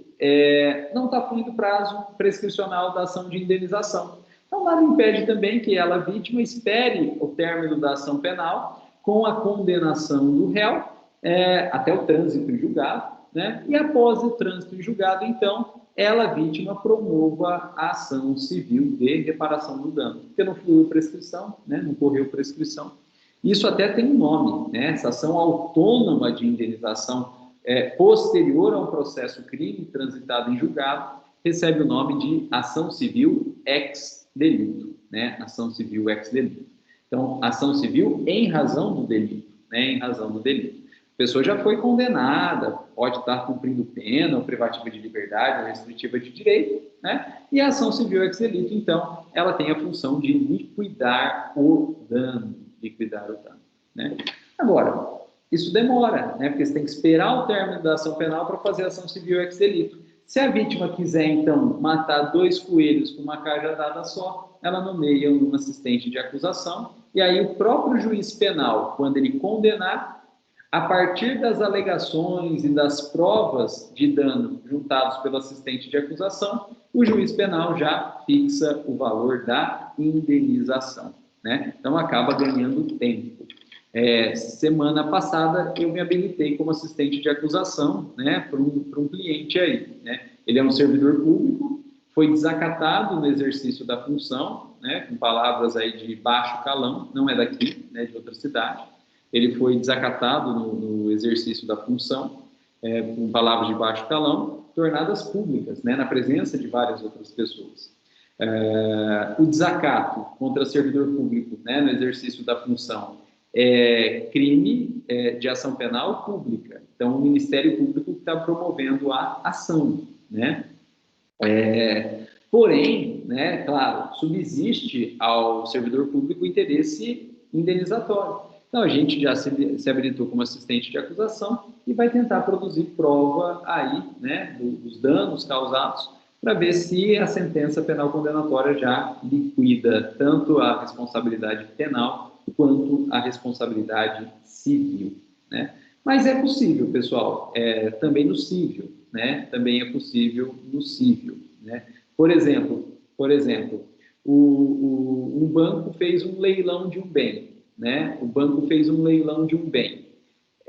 não está fluindo o prazo prescricional da ação de indenização. Então, nada impede também que ela, vítima, espere o término da ação penal com a condenação do réu até o trânsito em julgado, né? E após o trânsito em julgado, então, ela, vítima, promova a ação civil de reparação do dano. Porque não fluiu prescrição, né? Não correu prescrição. Isso até tem um nome, né? Essa ação autônoma de indenização posterior ao processo crime transitado em julgado recebe o nome de ação civil ex delito, né? Ação civil ex delito. Então, ação civil em razão do delito, né? Em razão do delito. A pessoa já foi condenada, pode estar cumprindo pena, ou privativa de liberdade, ou restritiva de direito, né? E a ação civil ex delito, então, ela tem a função de liquidar o dano, né? Agora, isso demora, né? Porque você tem que esperar o término da ação penal para fazer a ação civil ex delito. Se a vítima quiser, então, matar 2 coelhos com uma cajadada só, ela nomeia um assistente de acusação, e aí o próprio juiz penal, quando ele condenar, a partir das alegações e das provas de dano juntados pelo assistente de acusação, o juiz penal já fixa o valor da indenização, né? Então, acaba ganhando tempo. Semana passada, eu me habilitei como assistente de acusação, né, para um cliente aí, né? Ele é um servidor público, foi desacatado no exercício da função, né, com palavras aí de baixo calão, não é daqui, né, de outra cidade. Ele foi desacatado no exercício da função, com palavras de baixo calão, tornadas públicas, né, na presença de várias outras pessoas. O desacato contra servidor público, né, no exercício da função crime de ação penal pública. Então, o Ministério Público está promovendo a ação, né? Porém, né, claro, subsiste ao servidor público o interesse indenizatório. Então, a gente já se habilitou como assistente de acusação e vai tentar produzir prova aí, né, dos danos causados, para ver se a sentença penal condenatória já liquida tanto a responsabilidade penal quanto a responsabilidade civil, né? Mas é possível, pessoal, também no civil, né? Também é possível no civil, né? Por exemplo, um banco fez um leilão de um bem, né? O banco fez um leilão de um bem.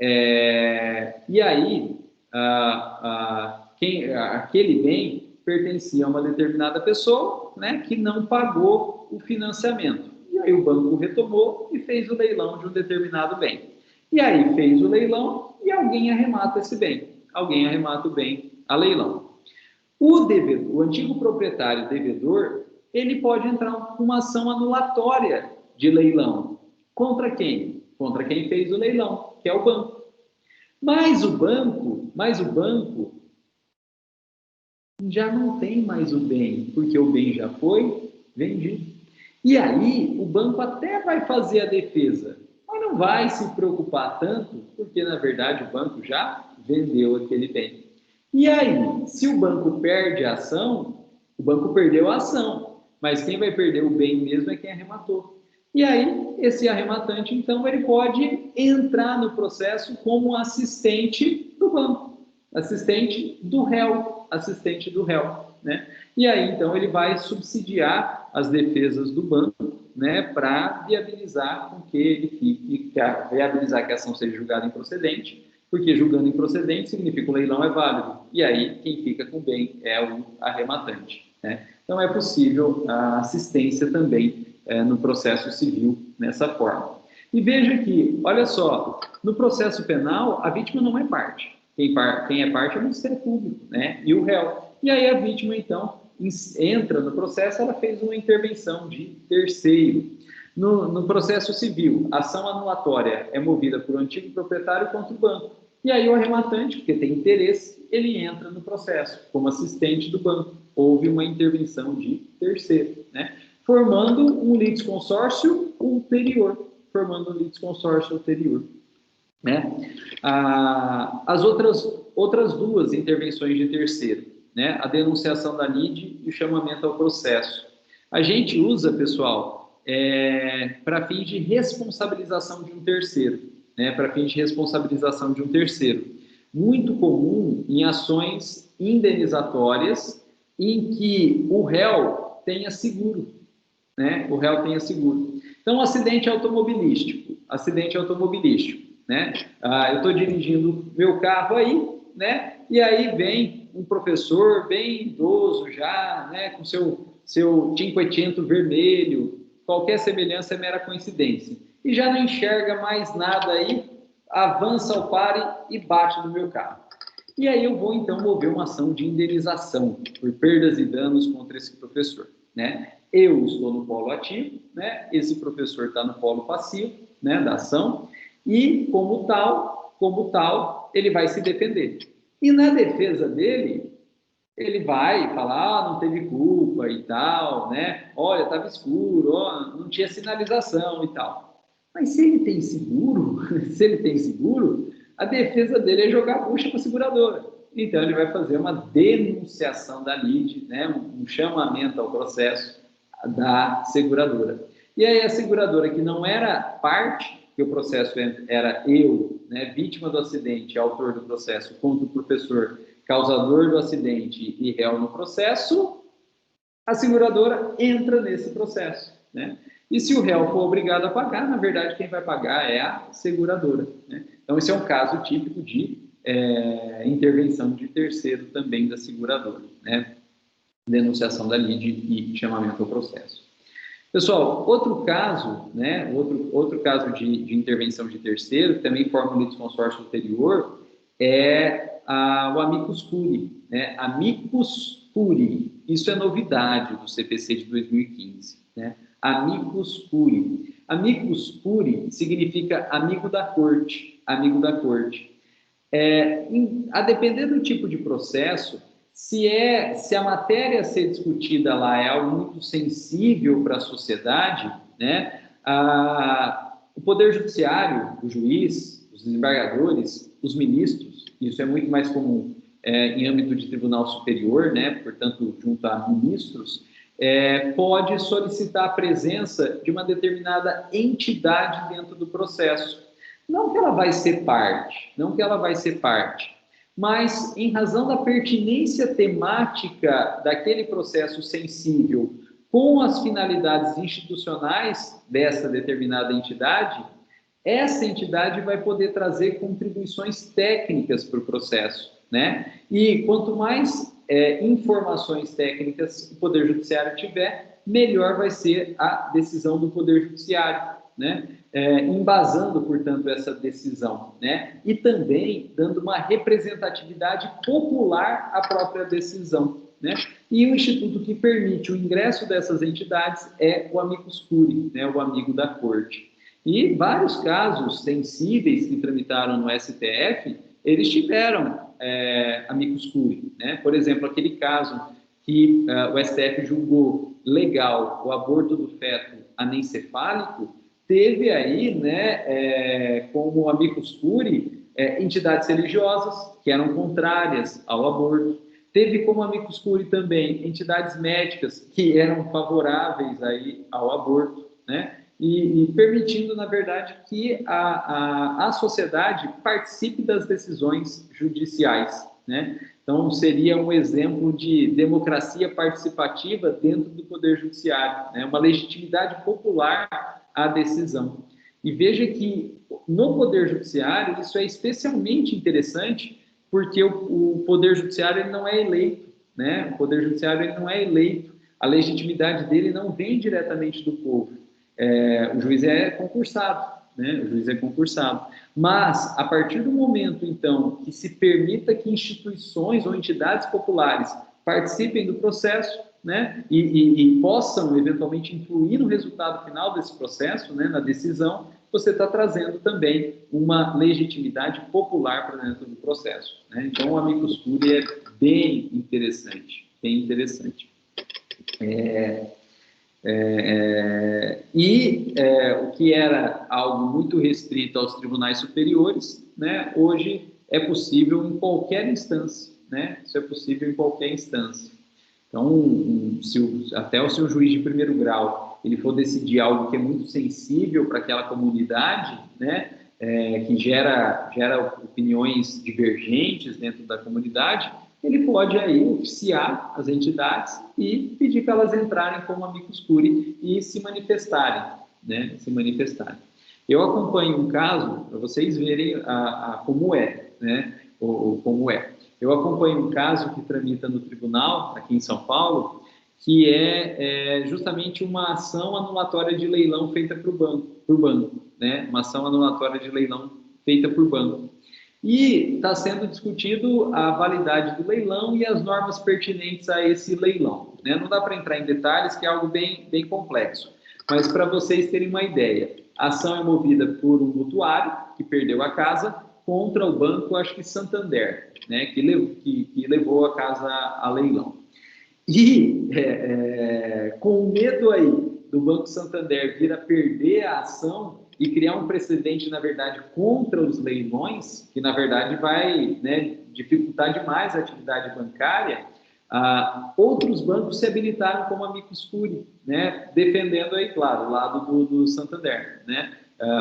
E aí, aquele bem pertencia a uma determinada pessoa, né, que não pagou o financiamento. E aí o banco retomou e fez o leilão de um determinado bem. E aí fez o leilão e alguém arremata esse bem. Alguém arremata o bem a leilão. O antigo proprietário devedor, ele pode entrar com uma ação anulatória de leilão. Contra quem? Contra quem fez o leilão, que é o banco. Mas o banco já não tem mais o bem, porque o bem já foi vendido. E aí, o banco até vai fazer a defesa, mas não vai se preocupar tanto, porque, na verdade, o banco já vendeu aquele bem. E aí, se o banco perde a ação, o banco perdeu a ação, mas quem vai perder o bem mesmo é quem arrematou. E aí, esse arrematante, então, ele pode entrar no processo como assistente do banco, assistente do réu, né? E aí, então, ele vai subsidiar as defesas do banco, né, para viabilizar com que ele fique, viabilizar que a ação seja julgada improcedente, porque julgando improcedente significa que o leilão é válido, e aí quem fica com o bem é o arrematante, né? Então, é possível a assistência também no processo civil nessa forma. E veja que, olha só, no processo penal, a vítima não é parte. Quem é parte é o Ministério Público, né? E o réu. E aí a vítima, então, entra no processo, ela fez uma intervenção de terceiro. No processo civil, a ação anulatória é movida por um antigo proprietário contra o banco. E aí o arrematante, porque tem interesse, ele entra no processo como assistente do banco. Houve uma intervenção de terceiro, né? Formando um litisconsórcio ulterior. Né? As outras duas intervenções de terceiro, né? A denunciação da lide e o chamamento ao processo. A gente usa, pessoal, para fins de responsabilização de um terceiro, né? Para fins de responsabilização de um terceiro. Muito comum em ações indenizatórias em que o réu tenha seguro, né? O réu tenha seguro. Então, acidente automobilístico, né? Eu estou dirigindo meu carro aí, né? E aí vem um professor bem idoso já, né? Com seu cinquecento vermelho, qualquer semelhança é mera coincidência. E já não enxerga mais nada aí, avança ao pare e bate no meu carro. E aí eu vou, então, mover uma ação de indenização por perdas e danos contra esse professor, né? Eu estou no polo ativo, né? Esse professor está no polo passivo, né, da ação, e como tal, ele vai se defender. E na defesa dele, ele vai falar, não teve culpa e tal, né? Olha, estava escuro, não tinha sinalização e tal. Mas se ele tem seguro, a defesa dele é jogar a bucha para a seguradora. Então, ele vai fazer uma denunciação da lide, né? Um chamamento ao processo da seguradora. E aí a seguradora, que não era parte, que o processo era eu, né, vítima do acidente, autor do processo, contra o professor, causador do acidente e réu no processo, a seguradora entra nesse processo, né? E se o réu for obrigado a pagar, na verdade, quem vai pagar é a seguradora, né? Então, esse é um caso típico de intervenção de terceiro também da seguradora, né? Denunciação da lide e chamamento ao processo. Pessoal, outro caso, né? Outro caso de intervenção de terceiro, que também forma um litisconsórcio ulterior, é o amicus curiae, né? Amicus curiae, isso é novidade do CPC de 2015, né? amicus curiae. Amicus curiae significa amigo da corte, amigo da corte. A depender do tipo de processo, se a matéria a ser discutida lá é algo muito sensível para a sociedade, né, o Poder Judiciário, o juiz, os desembargadores, os ministros, isso é muito mais comum em âmbito de tribunal superior, né, portanto, junto a ministros, pode solicitar a presença de uma determinada entidade dentro do processo. Não que ela vai ser parte, mas em razão da pertinência temática daquele processo sensível com as finalidades institucionais dessa determinada entidade, essa entidade vai poder trazer contribuições técnicas para o processo, né? E quanto mais informações técnicas o Poder Judiciário tiver, melhor vai ser a decisão do Poder Judiciário, né? Embasando, portanto, essa decisão, né? E também dando uma representatividade popular à própria decisão, né? E o instituto que permite o ingresso dessas entidades é o amicus curiae, né? O amigo da corte. E vários casos sensíveis que tramitaram no STF, eles tiveram amicus curiae, né? Por exemplo, aquele caso que o STF julgou legal o aborto do feto anencefálico, teve aí, né, como amicus curiae, entidades religiosas que eram contrárias ao aborto. Teve como amicus curiae também entidades médicas que eram favoráveis aí ao aborto, né? E permitindo, na verdade, que a sociedade participe das decisões judiciais, né? Então, seria um exemplo de democracia participativa dentro do Poder Judiciário, né? Uma legitimidade popular à decisão. E veja que no Poder Judiciário isso é especialmente interessante porque o Poder Judiciário ele não é eleito, né? O Poder Judiciário ele não é eleito, a legitimidade dele não vem diretamente do povo. O juiz é concursado, né? O juiz é concursado. Mas, a partir do momento, então, que se permita que instituições ou entidades populares participem do processo, né? E possam, eventualmente, influir no resultado final desse processo, né? Na decisão, você está trazendo também uma legitimidade popular para dentro do processo, né? Então, o amicus curiae é bem interessante, bem interessante. O que era algo muito restrito aos tribunais superiores, né, hoje é possível em qualquer instância, né? Isso é possível em qualquer instância. Então, até se o juiz de primeiro grau ele for decidir algo que é muito sensível para aquela comunidade, né, que gera opiniões divergentes dentro da comunidade, ele pode aí oficiar as entidades e pedir para elas entrarem como amicus curiae e se manifestarem, né? Se manifestarem. Eu acompanho um caso para vocês verem como é, né? Como é. Eu acompanho um caso que tramita no tribunal aqui em São Paulo, que é justamente uma ação anulatória de leilão feita por banco, né? Uma ação anulatória de leilão feita por banco. E está sendo discutido a validade do leilão e as normas pertinentes a esse leilão, né? Não dá para entrar em detalhes, que é algo bem, bem complexo. Mas para vocês terem uma ideia, a ação é movida por um mutuário que perdeu a casa contra o banco, acho que Santander, né? Que levou a casa a leilão. E com medo aí do Banco Santander vir a perder a ação e criar um precedente, na verdade, contra os leilões, que, na verdade, vai, né, dificultar demais a atividade bancária, outros bancos se habilitaram como amicus curiae, né, defendendo aí, claro, o lado do Santander, né,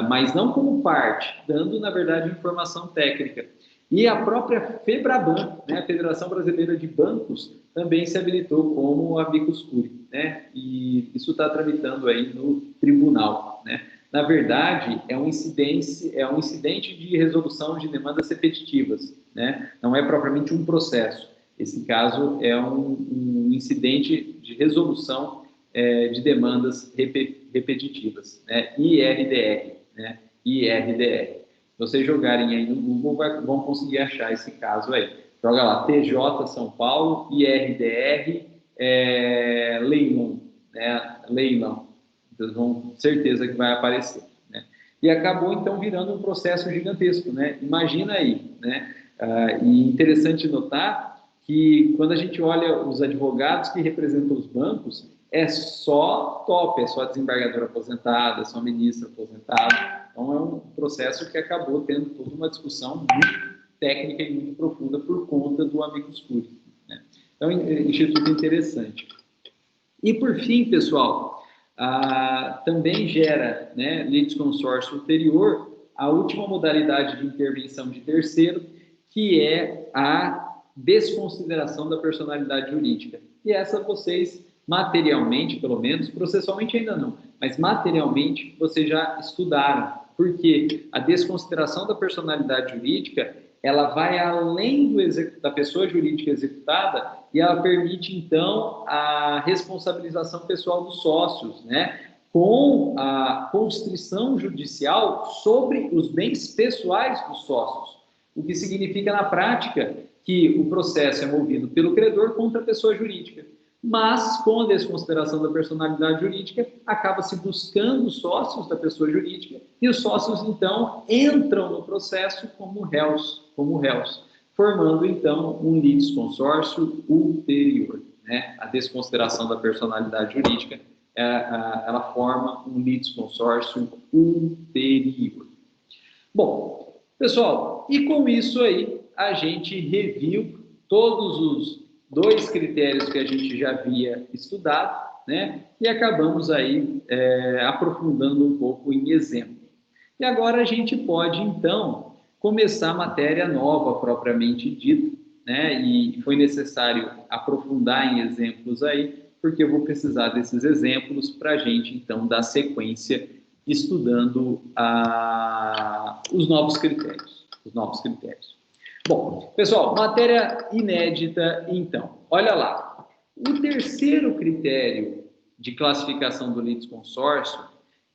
mas não como parte, dando, na verdade, informação técnica. E a própria FEBRABAN, né, a Federação Brasileira de Bancos, também se habilitou como amicus curiae, né, e isso está tramitando aí no tribunal, né. Na verdade, é um incidente de resolução de demandas repetitivas, né? Não é propriamente um processo. Esse caso é um incidente de resolução de demandas repetitivas, né? IRDR, né? IRDR. Se vocês jogarem aí no Google, vão conseguir achar esse caso aí. Joga lá, TJ São Paulo, IRDR, leilão, né? Leilão. Vocês vão, certeza que vai aparecer, né? E acabou, então, virando um processo gigantesco, né? Imagina aí, né? E interessante notar que quando a gente olha os advogados que representam os bancos, é só top, é só desembargador aposentado, é só ministro aposentado. Então, é um processo que acabou tendo toda uma discussão muito técnica e muito profunda por conta do amicus curiae, né? Então, instituto interessante. E, por fim, pessoal, também gera, né, litisconsórcio ulterior a última modalidade de intervenção de terceiro, que é a desconsideração da personalidade jurídica. E essa vocês, materialmente, pelo menos, processualmente ainda não, mas materialmente vocês já estudaram, porque a desconsideração da personalidade jurídica, ela vai além da pessoa jurídica executada e ela permite, então, a responsabilização pessoal dos sócios, né? Com a constrição judicial sobre os bens pessoais dos sócios, o que significa, na prática, que o processo é movido pelo credor contra a pessoa jurídica. Mas, com a desconsideração da personalidade jurídica, acaba-se buscando os sócios da pessoa jurídica e os sócios, então, entram no processo como réus, formando, então, um litisconsórcio ulterior, né? A desconsideração da personalidade jurídica, ela forma um litisconsórcio ulterior. Bom, pessoal, e com isso aí, a gente reviu todos os 2 critérios que a gente já havia estudado, né? E acabamos aí aprofundando um pouco em exemplo. E agora a gente pode, então, começar a matéria nova, propriamente dita, né? E foi necessário aprofundar em exemplos aí, porque eu vou precisar desses exemplos para a gente, então, dar sequência estudando os novos critérios. Bom, pessoal, matéria inédita, então. Olha lá. O terceiro critério de classificação do litisconsórcio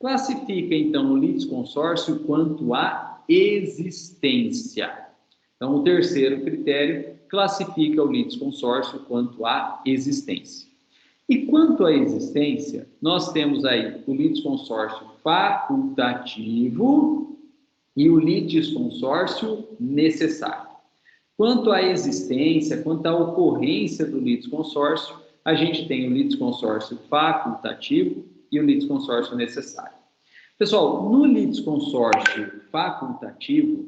classifica, então, o litisconsórcio quanto à existência. Então, o terceiro critério classifica o litisconsórcio quanto à existência. E quanto à existência, nós temos aí o litisconsórcio facultativo e o litisconsórcio necessário. Quanto à existência, quanto à ocorrência do litisconsórcio, a gente tem o litisconsórcio facultativo e o litisconsórcio necessário. Pessoal, no litisconsórcio facultativo,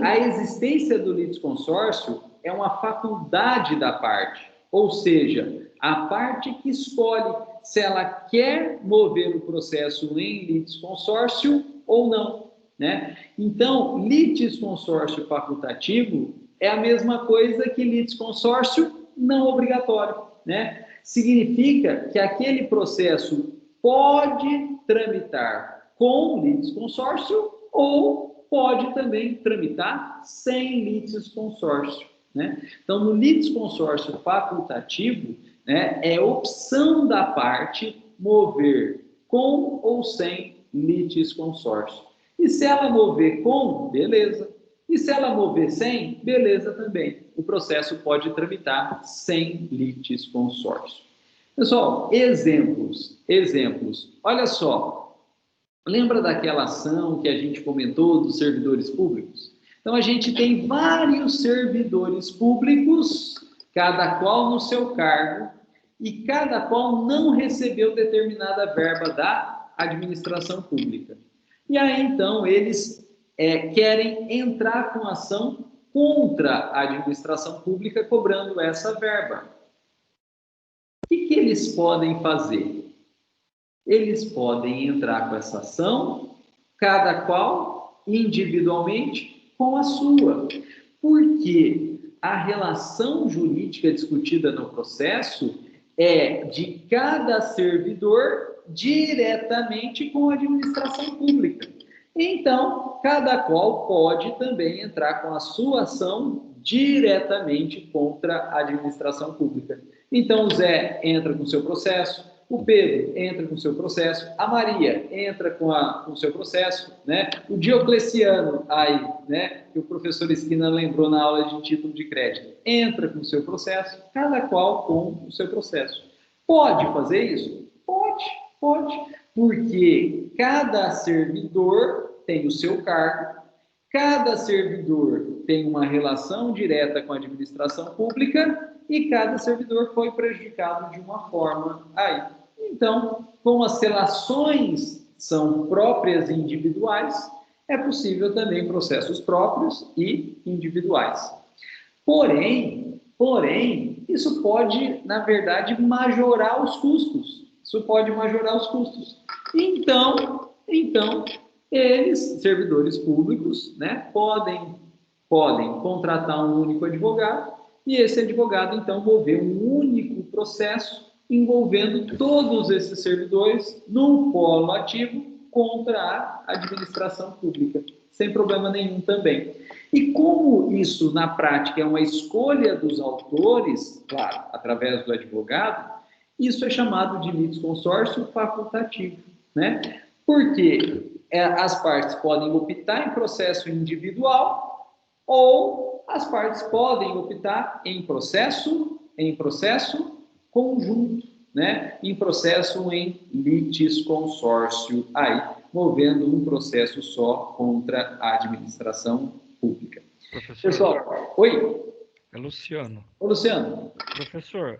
a existência do litisconsórcio é uma faculdade da parte, ou seja, a parte que escolhe se ela quer mover o processo em litisconsórcio ou não, né? Então, litisconsórcio facultativo é a mesma coisa que litisconsórcio não obrigatório, né? Significa que aquele processo pode tramitar com litisconsórcio ou pode também tramitar sem litisconsórcio, né? Então, no litisconsórcio facultativo, né, é opção da parte mover com ou sem litisconsórcio. E se ela mover com, beleza. E se ela mover sem, beleza também. O processo pode tramitar sem litisconsórcio. Pessoal, exemplos. Olha só, lembra daquela ação que a gente comentou dos servidores públicos? Então, a gente tem vários servidores públicos, cada qual no seu cargo, e cada qual não recebeu determinada verba da administração pública. E aí, então, eles querem entrar com ação contra a administração pública cobrando essa verba. O que eles podem fazer? Eles podem entrar com essa ação, cada qual individualmente com a sua. Porque a relação jurídica discutida no processo é de cada servidor diretamente com a administração pública. Então, cada qual pode também entrar com a sua ação diretamente contra a administração pública. Então, o Zé entra com o seu processo, O Pedro entra com o seu processo, a Maria entra com o seu processo, né? O Diocleciano, aí, né, que o professor Esquina lembrou na aula de título de crédito, entra com o seu processo, cada qual com o seu processo. Pode fazer isso? Pode, porque cada servidor tem o seu cargo, cada servidor tem uma relação direta com a administração pública e cada servidor foi prejudicado de uma forma aí. Então, como as relações são próprias e individuais, é possível também processos próprios e individuais. Porém, isso pode, na verdade, majorar os custos. Isso pode majorar os custos. Então, eles, servidores públicos, né, podem contratar um único advogado e esse advogado, então, mover um único processo envolvendo todos esses servidores num polo ativo contra a administração pública, sem problema nenhum também. E como isso, na prática, é uma escolha dos autores, claro, através do advogado, isso é chamado de litisconsórcio facultativo, né? Porque as partes podem optar em processo individual ou as partes podem optar em processo conjunto, né? Em processo em litisconsórcio, aí, movendo um processo só contra a administração pública. Professor, Pessoal, oi? é Luciano. Ô, Luciano. Professor,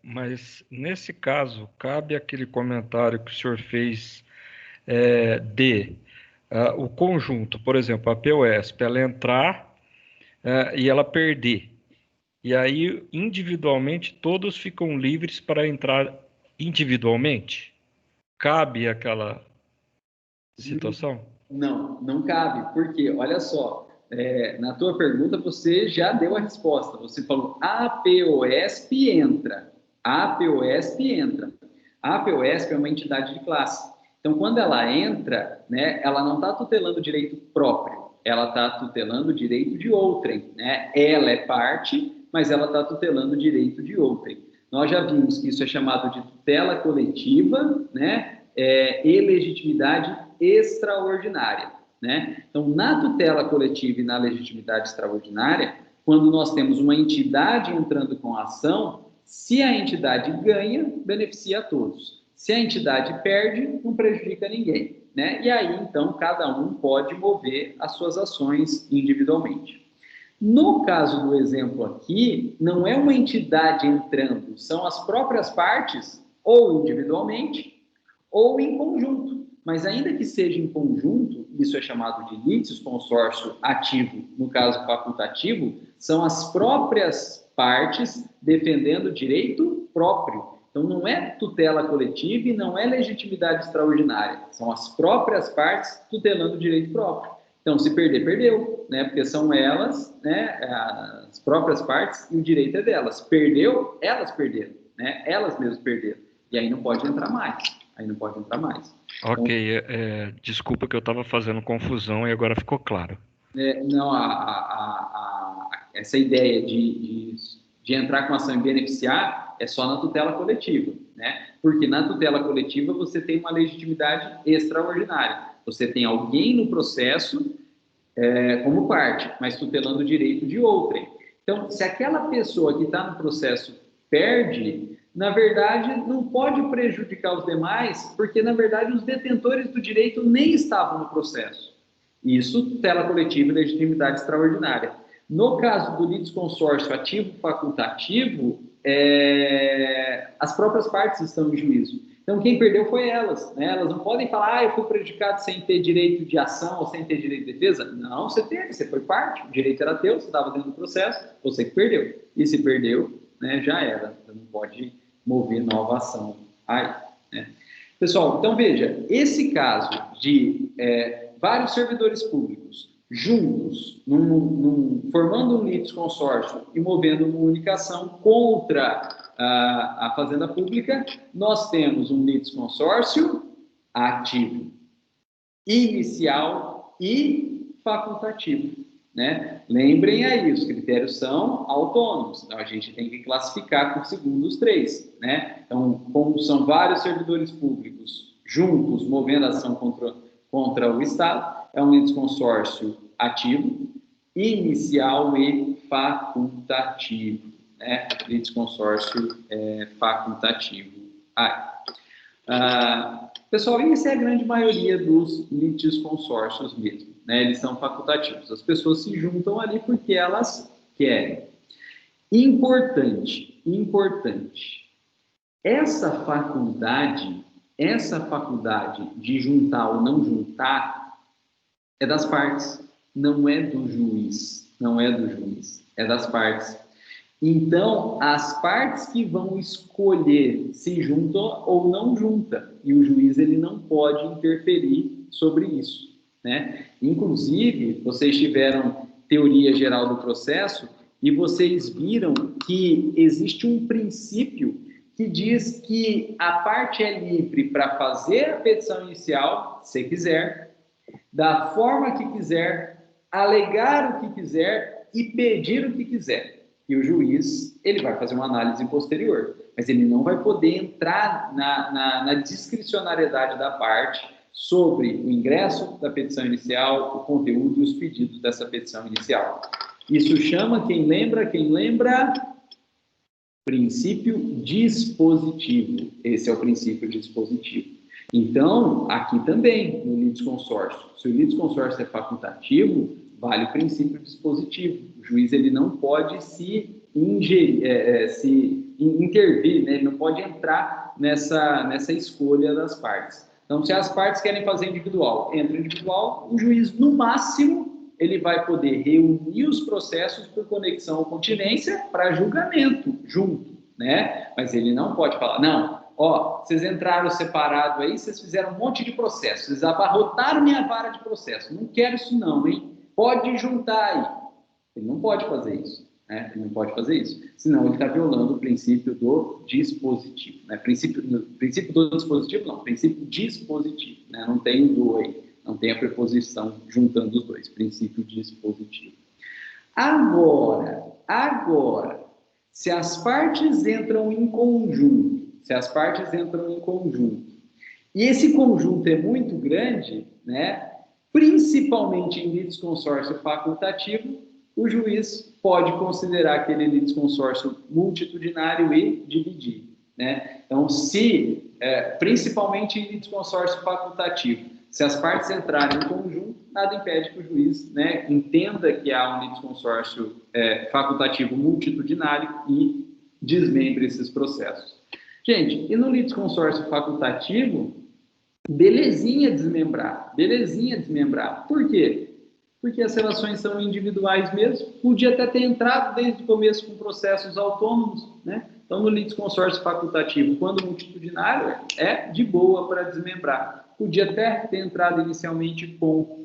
mas nesse caso, cabe aquele comentário que o senhor fez o conjunto, por exemplo, a POSP, ela entrar e ela perder. E aí, individualmente, todos ficam livres para entrar individualmente? Cabe aquela situação? Não cabe, porque, olha só, na tua pergunta você já deu a resposta. Você falou, a POSP entra. A POSP entra. A POSP é uma entidade de classe. Então, quando ela entra, né, ela não está tutelando direito próprio, ela está tutelando direito de outrem, né? Ela é parte, mas ela está tutelando direito de outrem. Nós já vimos que isso é chamado de tutela coletiva, né? E legitimidade extraordinária, né? Então, na tutela coletiva e na legitimidade extraordinária, quando nós temos uma entidade entrando com a ação, se a entidade ganha, beneficia a todos. Se a entidade perde, não prejudica ninguém, né? E aí, então, cada um pode mover as suas ações individualmente. No caso do exemplo aqui, não é uma entidade entrando, são as próprias partes, ou individualmente, ou em conjunto. Mas ainda que seja em conjunto, isso é chamado de litisconsórcio ativo, no caso facultativo, são as próprias partes defendendo o direito próprio. Então, não é tutela coletiva e não é legitimidade extraordinária. São as próprias partes tutelando o direito próprio. Então, se perder, perdeu, né? Porque são elas, né, as próprias partes, e o direito é delas. Perdeu, elas perderam, né? Elas mesmas perderam. E aí não pode entrar mais. Ok, desculpa que eu estava fazendo confusão e agora ficou claro. Não, essa ideia de entrar com ação e beneficiar é só na tutela coletiva, né? Porque na tutela coletiva você tem uma legitimidade extraordinária. Você tem alguém no processo como parte, mas tutelando o direito de outrem. Então, se aquela pessoa que está no processo perde, na verdade, não pode prejudicar os demais, porque, na verdade, os detentores do direito nem estavam no processo. Isso, tutela coletiva e legitimidade extraordinária. No caso do litisconsórcio ativo facultativo, as próprias partes estão em juízo. Então, quem perdeu foi elas, né? Elas não podem falar, eu fui prejudicado sem ter direito de ação ou sem ter direito de defesa. Não, você teve, você foi parte, o direito era teu, você estava dentro do processo, você que perdeu. E se perdeu, né, já era, você não pode mover nova ação aí, né? Pessoal, então veja, esse caso de vários servidores públicos juntos, formando um litisconsórcio e movendo uma única ação contra a Fazenda Pública, nós temos um litisconsórcio ativo, inicial e facultativo. né? Lembrem aí, os critérios são autônomos, então a gente tem que classificar por segundo os três, né? Então, como são vários servidores públicos juntos movendo ação contra o Estado, é um litisconsórcio ativo, inicial e facultativo, né? Litisconsórcio facultativo. Pessoal, essa é a grande maioria dos litisconsórcios mesmo, né? Eles são facultativos. As pessoas se juntam ali porque elas querem. Importante. Essa faculdade de juntar ou não juntar é das partes, não é do juiz, é das partes. Então, as partes que vão escolher se juntam ou não juntam, e o juiz ele não pode interferir sobre isso, né? Inclusive, vocês tiveram teoria geral do processo e vocês viram que existe um princípio que diz que a parte é livre para fazer a petição inicial, se quiser, da forma que quiser, alegar o que quiser e pedir o que quiser. E o juiz, ele vai fazer uma análise posterior, mas ele não vai poder entrar na discricionariedade da parte sobre o ingresso da petição inicial, o conteúdo e os pedidos dessa petição inicial. Isso chama, quem lembra? Princípio dispositivo. Esse é o princípio dispositivo. Então, aqui também, no litisconsórcio, se o litisconsórcio é facultativo, vale o princípio dispositivo. O juiz ele não pode se intervir, né? Ele não pode entrar nessa escolha das partes. Então, se as partes querem fazer individual, entra individual, o juiz, no máximo, ele vai poder reunir os processos por conexão ou continência para julgamento junto, né? Mas ele não pode falar, não, vocês entraram separado aí, vocês fizeram um monte de processos, vocês abarrotaram minha vara de processo, não quero isso não, hein? Pode juntar aí. Ele não pode fazer isso, né? Ele não pode fazer isso, senão ele está violando o princípio do dispositivo, né? Princípio do dispositivo, não, princípio dispositivo, né? Não tem o do aí. Não tem a preposição juntando os dois, princípio dispositivo. Agora, se as partes entram em conjunto, e esse conjunto é muito grande, né, principalmente em litisconsórcio facultativo, o juiz pode considerar aquele litisconsórcio multitudinário e dividir, né? Então, principalmente em litisconsórcio facultativo, se as partes entrarem em conjunto, nada impede que o juiz, né, entenda que há um litisconsórcio facultativo multitudinário e desmembre esses processos. Gente, e no litisconsórcio facultativo, belezinha desmembrar. Por quê? Porque as relações são individuais mesmo. Podia até ter entrado desde o começo com processos autônomos, né? Então, no litisconsórcio facultativo, quando multitudinário, é de boa para desmembrar. Podia até ter entrado inicialmente com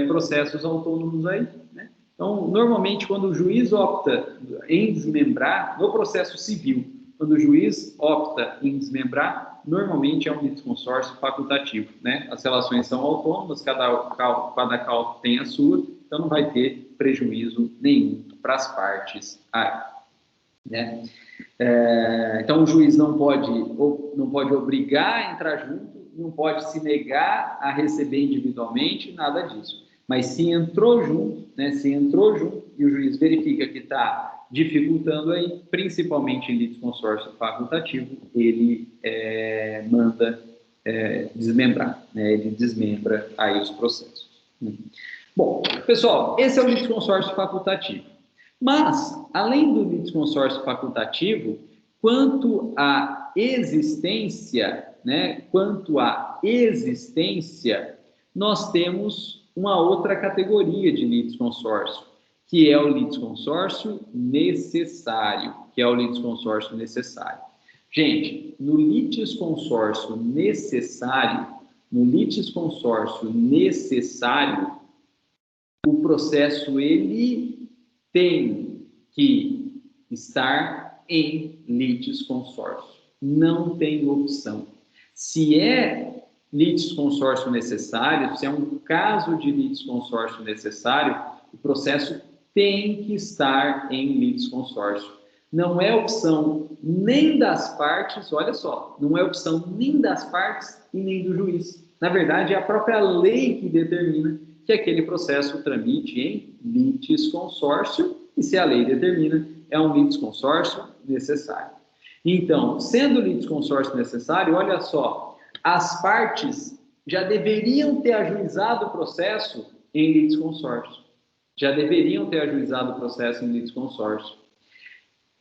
processos autônomos aí, né? Então, normalmente, quando o juiz opta em desmembrar, no processo civil, quando o juiz opta em desmembrar, normalmente é um litisconsórcio facultativo, né? As relações são autônomas, cada cal tem a sua, então não vai ter prejuízo nenhum para as partes aí, né? Então, o juiz não pode obrigar a entrar junto, não pode se negar a receber individualmente, nada disso. Mas se entrou junto, né, e o juiz verifica que está dificultando aí, principalmente em litisconsórcio facultativo, ele manda desmembrar, né, ele desmembra aí os processos. Bom, pessoal, esse é o litisconsórcio facultativo. Mas, além do litisconsórcio facultativo, quanto à existência, nós temos uma outra categoria de litisconsórcio, que é o litisconsórcio necessário, Gente, no litisconsórcio necessário, o processo ele tem que estar em litisconsórcio. Não tem opção. Se é litisconsórcio necessário, se é um caso de litisconsórcio necessário, O processo tem que estar em litisconsórcio. Não é opção nem das partes, olha só, não é opção nem das partes e nem do juiz. Na verdade, é a própria lei que determina que aquele processo tramite em litisconsórcio, e se a lei determina, é um litisconsórcio necessário. Então, sendo litisconsórcio necessário, olha só, as partes já deveriam ter ajuizado o processo em litisconsórcio. Já deveriam ter ajuizado o processo em litisconsórcio.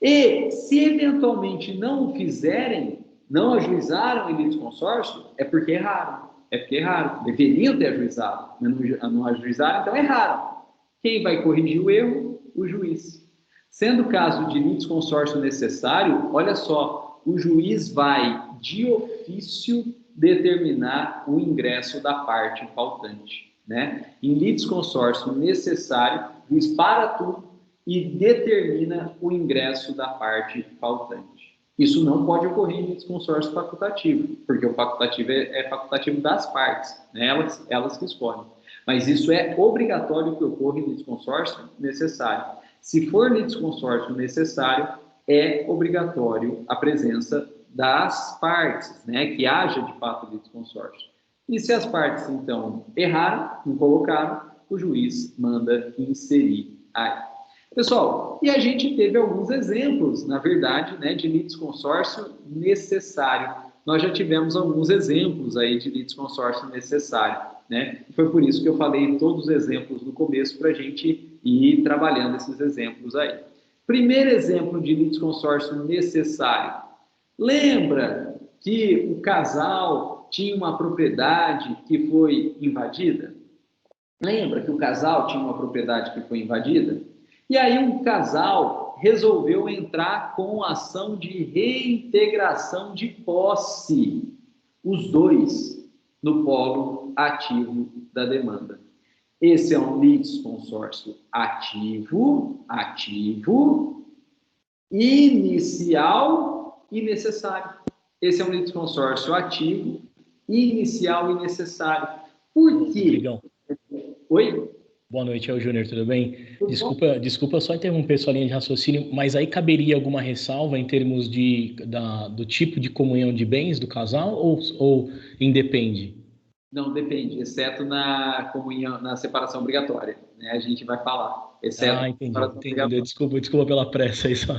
E, se eventualmente não o fizerem, não ajuizaram em litisconsórcio, é porque erraram. É porque erraram. Deveriam ter ajuizado, mas não ajuizaram, então erraram. Quem vai corrigir o erro? O juiz. Sendo o caso de litisconsórcio necessário, olha só, o juiz vai, de ofício, determinar o ingresso da parte faltante, né? Em litisconsórcio necessário, o juiz para tudo e determina o ingresso da parte faltante. Isso não pode ocorrer em litisconsórcio facultativo, porque o facultativo é facultativo das partes, né? Elas que escolhem. Mas isso é obrigatório que ocorra em litisconsórcio necessário. Se for litisconsórcio necessário, é obrigatório a presença das partes, né? Que haja de fato litisconsórcio. E se as partes, então, erraram, não colocaram, o juiz manda inserir aí. Pessoal, e a gente teve alguns exemplos, na verdade, né, de litisconsórcio necessário. Nós já tivemos alguns exemplos aí de litisconsórcio necessário, né? Foi por isso que eu falei todos os exemplos no começo para a gente ir trabalhando esses exemplos aí. Primeiro exemplo de litisconsórcio necessário. Lembra que o casal tinha uma propriedade que foi invadida? Lembra que o casal tinha uma propriedade que foi invadida? E aí um casal resolveu entrar com ação de reintegração de posse, os dois no polo ativo da demanda. Esse é um litisconsórcio ativo, inicial e necessário. Esse é um litisconsórcio ativo, inicial e necessário. Por quê? Rodrigão. Oi? Boa noite, é o Júnior, tudo bem? Desculpa só interromper sua linha de raciocínio, mas aí caberia alguma ressalva em termos do tipo de comunhão de bens do casal ou independe? Não, depende, exceto na comunhão, na separação obrigatória, né? A gente vai falar, exceto entendi. Desculpa pela pressa aí só.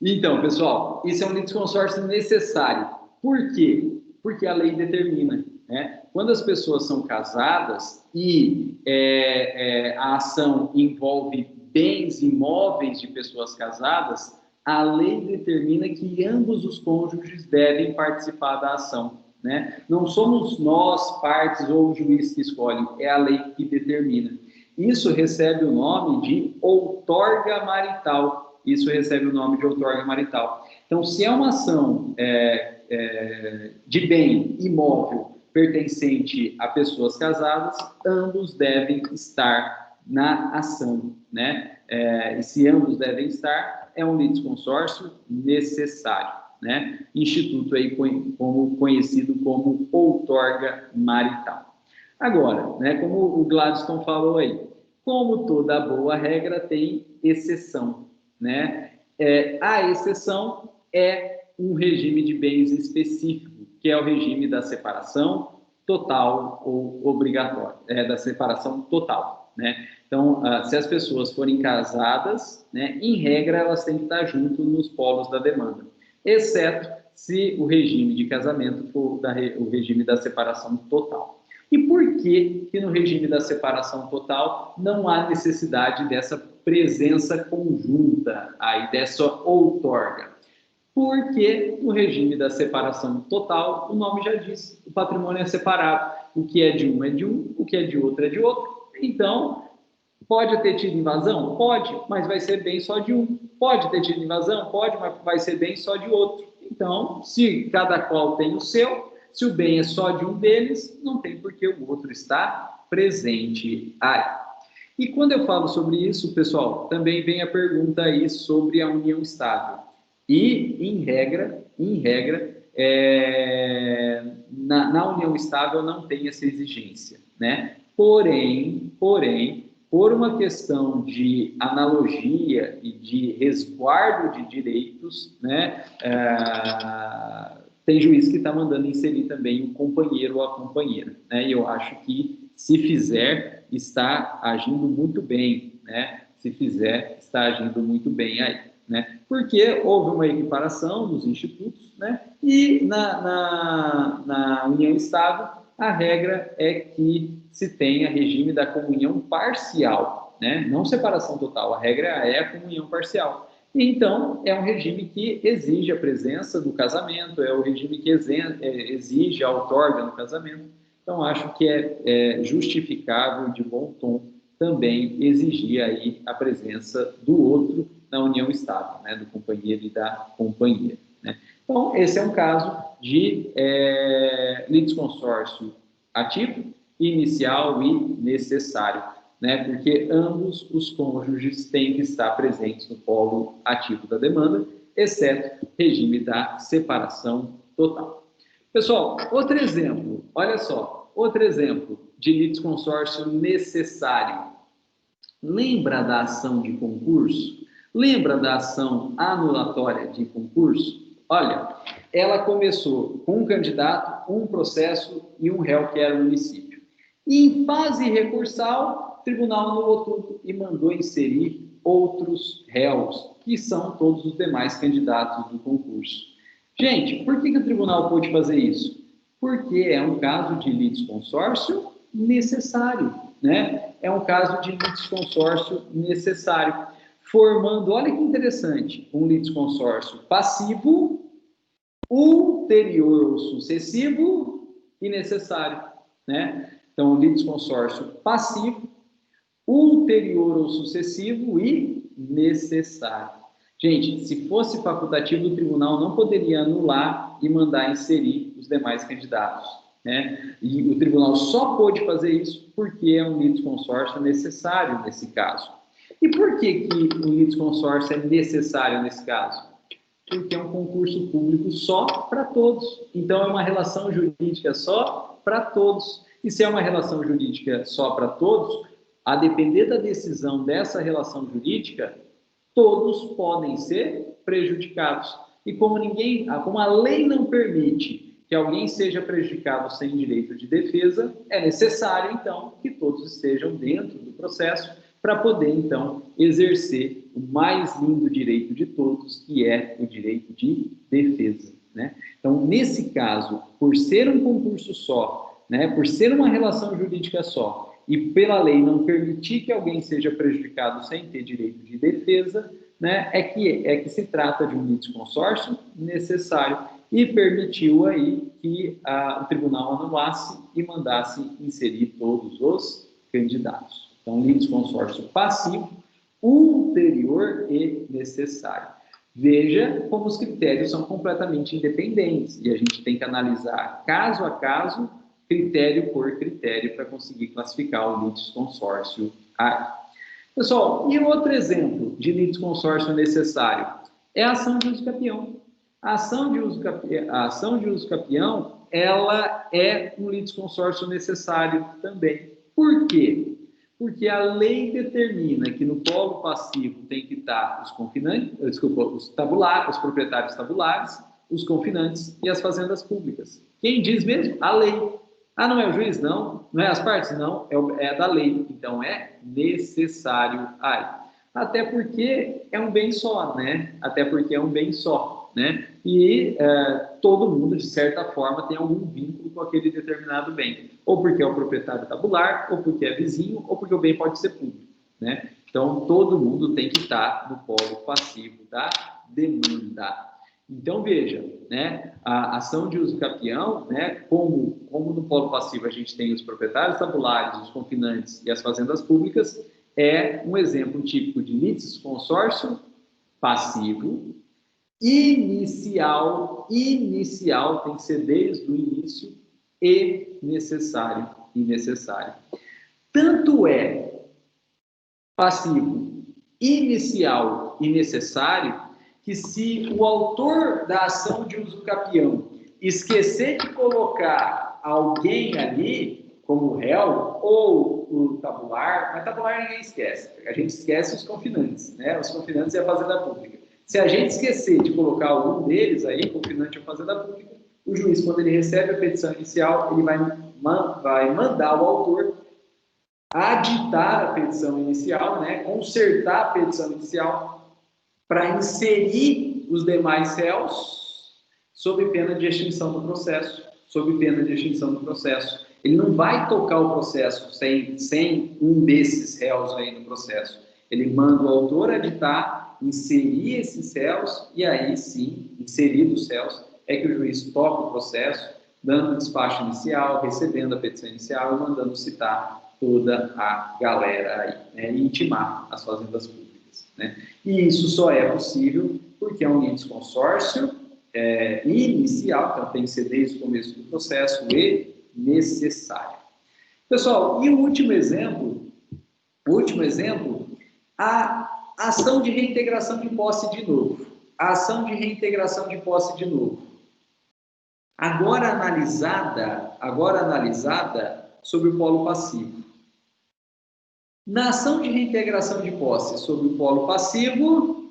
Então, pessoal, isso é um litisconsórcio necessário. Por quê? Porque a lei determina, né? Quando as pessoas são casadas e a ação envolve bens imóveis de pessoas casadas, a lei determina que ambos os cônjuges devem participar da ação, né? Não somos nós, partes ou o juiz que escolhe, é a lei que determina. Isso recebe o nome de outorga marital. Então, se é uma ação de bem imóvel pertencente a pessoas casadas, ambos devem estar na ação, né? E se ambos devem estar, é um litisconsórcio necessário, né? Instituto aí conhecido como outorga marital. Agora, né, como o Gladstone falou aí, como toda boa regra tem exceção, né? A exceção é um regime de bens específico, que é o regime da separação total ou obrigatória, da separação total, né? Então, se as pessoas forem casadas, né, em regra, elas têm que estar junto nos polos da demanda, exceto se o regime de casamento for o regime da separação total. E por que no regime da separação total não há necessidade dessa presença conjunta, aí, dessa outorga? Porque no regime da separação total, o nome já diz, o patrimônio é separado. O que é de um, o que é de outro é de outro. Então, pode ter tido invasão? Pode, mas vai ser bem só de um. Pode ter tido invasão? Pode, mas vai ser bem só de outro. Então, se cada qual tem o seu, se o bem é só de um deles, não tem por que o outro estar presente aí. E quando eu falo sobre isso, pessoal, também vem a pergunta aí sobre a união estável. E, em regra, na união estável não tem essa exigência, né? Porém, por uma questão de analogia e de resguardo de direitos, né, tem juiz que está mandando inserir também o companheiro ou a companheira, né, e eu acho que, se fizer, está agindo muito bem, né, se fizer, está agindo muito bem aí, né, porque houve uma equiparação nos institutos, né, e na união estável, a regra é que se tenha regime da comunhão parcial, né? Não separação total, a regra é a comunhão parcial. Então, é um regime que exige a presença do casamento, é o regime que exige a outorga no casamento. Então, acho que é justificável, de bom tom, também exigir aí a presença do outro na união estável, né? Do companheiro e da companheira, né? Então, esse é um caso de litisconsórcio ativo, inicial e necessário, né? Porque ambos os cônjuges têm que estar presentes no polo ativo da demanda, exceto regime da separação total. Pessoal, outro exemplo, olha só, outro exemplo de litisconsórcio necessário. Lembra da ação de concurso? Lembra da ação anulatória de concurso? Olha, ela começou com um candidato, um processo e um réu que era o município. E em fase recursal, o tribunal anulou tudo e mandou inserir outros réus, que são todos os demais candidatos do concurso. Gente, por que o tribunal pôde fazer isso? Porque é um caso de litisconsórcio necessário, né? É um caso de litisconsórcio necessário, formando, olha que interessante, um litisconsórcio passivo, ulterior ou sucessivo e necessário, né? Então, litisconsórcio passivo, ulterior ou sucessivo e necessário. Gente, se fosse facultativo, o tribunal não poderia anular e mandar inserir os demais candidatos, né? E o tribunal só pôde fazer isso porque é um litisconsórcio necessário nesse caso. E por que o litisconsórcio é necessário nesse caso? Porque é um concurso público só para todos. Então, é uma relação jurídica só para todos. E se é uma relação jurídica só para todos, a depender da decisão dessa relação jurídica, todos podem ser prejudicados. E como a lei não permite que alguém seja prejudicado sem direito de defesa, é necessário, então, que todos estejam dentro do processo para poder, então, exercer o mais lindo direito de todos, que é o direito de defesa, né? Então, nesse caso, por ser um concurso só, né, por ser uma relação jurídica só, e pela lei não permitir que alguém seja prejudicado sem ter direito de defesa, né, é que se trata de um litisconsórcio necessário e permitiu aí que o tribunal anulasse e mandasse inserir todos os candidatos. Então, litisconsórcio passivo, ulterior e necessário. Veja como os critérios são completamente independentes e a gente tem que analisar caso a caso, critério por critério, para conseguir classificar o litisconsórcio aí. Pessoal, e outro exemplo de litisconsórcio necessário é a ação de uso capião. A ação de uso capião, ela é um litisconsórcio necessário também. Por quê? Porque a lei determina que no polo passivo tem que estar os proprietários tabulares, os confinantes e as fazendas públicas. Quem diz mesmo? A lei. Ah, não é o juiz? Não. Não é as partes? Não. É da lei. Então, é necessário aí. Até porque é um bem só, né? E todo mundo, de certa forma, tem algum vínculo com aquele determinado bem. Ou porque é o proprietário tabular, ou porque é vizinho, ou porque o bem pode ser público, né? Então, todo mundo tem que estar no polo passivo da demanda. Então, veja, né, a ação de uso capião, né, como no polo passivo a gente tem os proprietários tabulares, os confinantes e as fazendas públicas, é um exemplo típico de litisconsórcio passivo, inicial tem que ser desde o início, e necessário. Tanto é passivo, inicial e necessário, que se o autor da ação de uso capião esquecer de colocar alguém ali, como réu, ou o tabular, mas tabular ninguém esquece. A gente esquece os confinantes, né? Os confinantes é a fazenda pública. Se a gente esquecer de colocar algum deles aí, confinante ou fazenda pública, o juiz, quando ele recebe a petição inicial, ele vai mandar o autor aditar a petição inicial, né? Consertar a petição inicial para inserir os demais réus sob pena de extinção do processo, sob pena de extinção do processo. Ele não vai tocar o processo sem um desses réus aí no processo. Ele manda o autor aditar, inserir esses réus, e aí sim, inseridos os réus, é que o juiz toca o processo, dando o despacho inicial, recebendo a petição inicial e mandando citar toda a galera aí, né, e intimar as fazendas públicas, né? E isso só é possível porque é um litisconsórcio inicial, então tem que ser desde o começo do processo e necessário. Pessoal, e o último exemplo, a ação de reintegração de posse de novo. A ação de reintegração de posse de novo. Agora analisada sobre o polo passivo. Na ação de reintegração de posse sobre o polo passivo,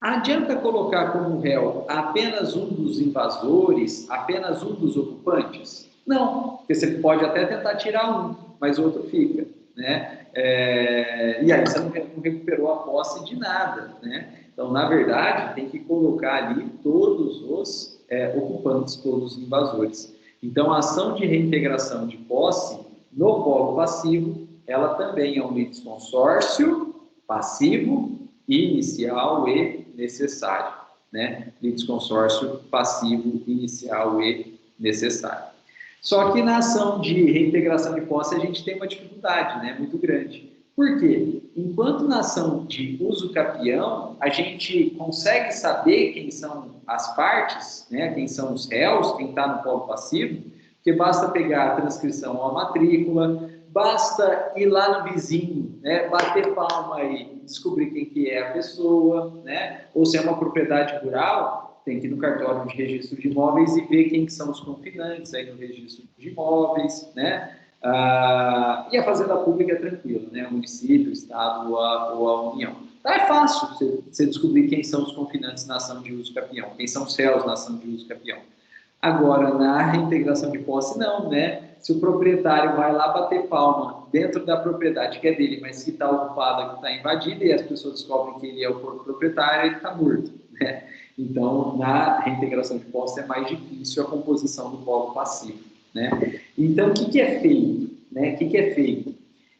adianta colocar como réu apenas um dos invasores, apenas um dos ocupantes? Não, porque você pode até tentar tirar um, mas o outro fica, né? E aí você não recuperou a posse de nada, né? Então, na verdade, tem que colocar ali todos os ocupantes, todos os invasores. Então, a ação de reintegração de posse no polo passivo, ela também é um litisconsórcio passivo, inicial e necessário, né? Litisconsórcio passivo, inicial e necessário. Só que na ação de reintegração de posse a gente tem uma dificuldade, né, muito grande. Por quê? Enquanto na ação de uso capião, a gente consegue saber quem são as partes, né, quem são os réus, quem está no polo passivo, porque basta pegar a transcrição ou a matrícula, basta ir lá no vizinho, né, bater palma e descobrir quem que é a pessoa, né, ou se é uma propriedade rural, tem que ir no cartório de registro de imóveis e ver quem que são os confinantes aí no registro de imóveis, né? E a fazenda pública é tranquila, né? O município, o estado ou a União. Então é fácil você descobrir quem são os confinantes na ação de uso capião, quem são os réus na ação de uso capião. Agora, na reintegração de posse, não, né? Se o proprietário vai lá bater palma dentro da propriedade que é dele, mas que está ocupada, que está invadida, e as pessoas descobrem que ele é o proprietário, ele está morto, né? Então, na reintegração de posse é mais difícil a composição do polo passivo, né? Então, o que é feito? Né? O que é feito?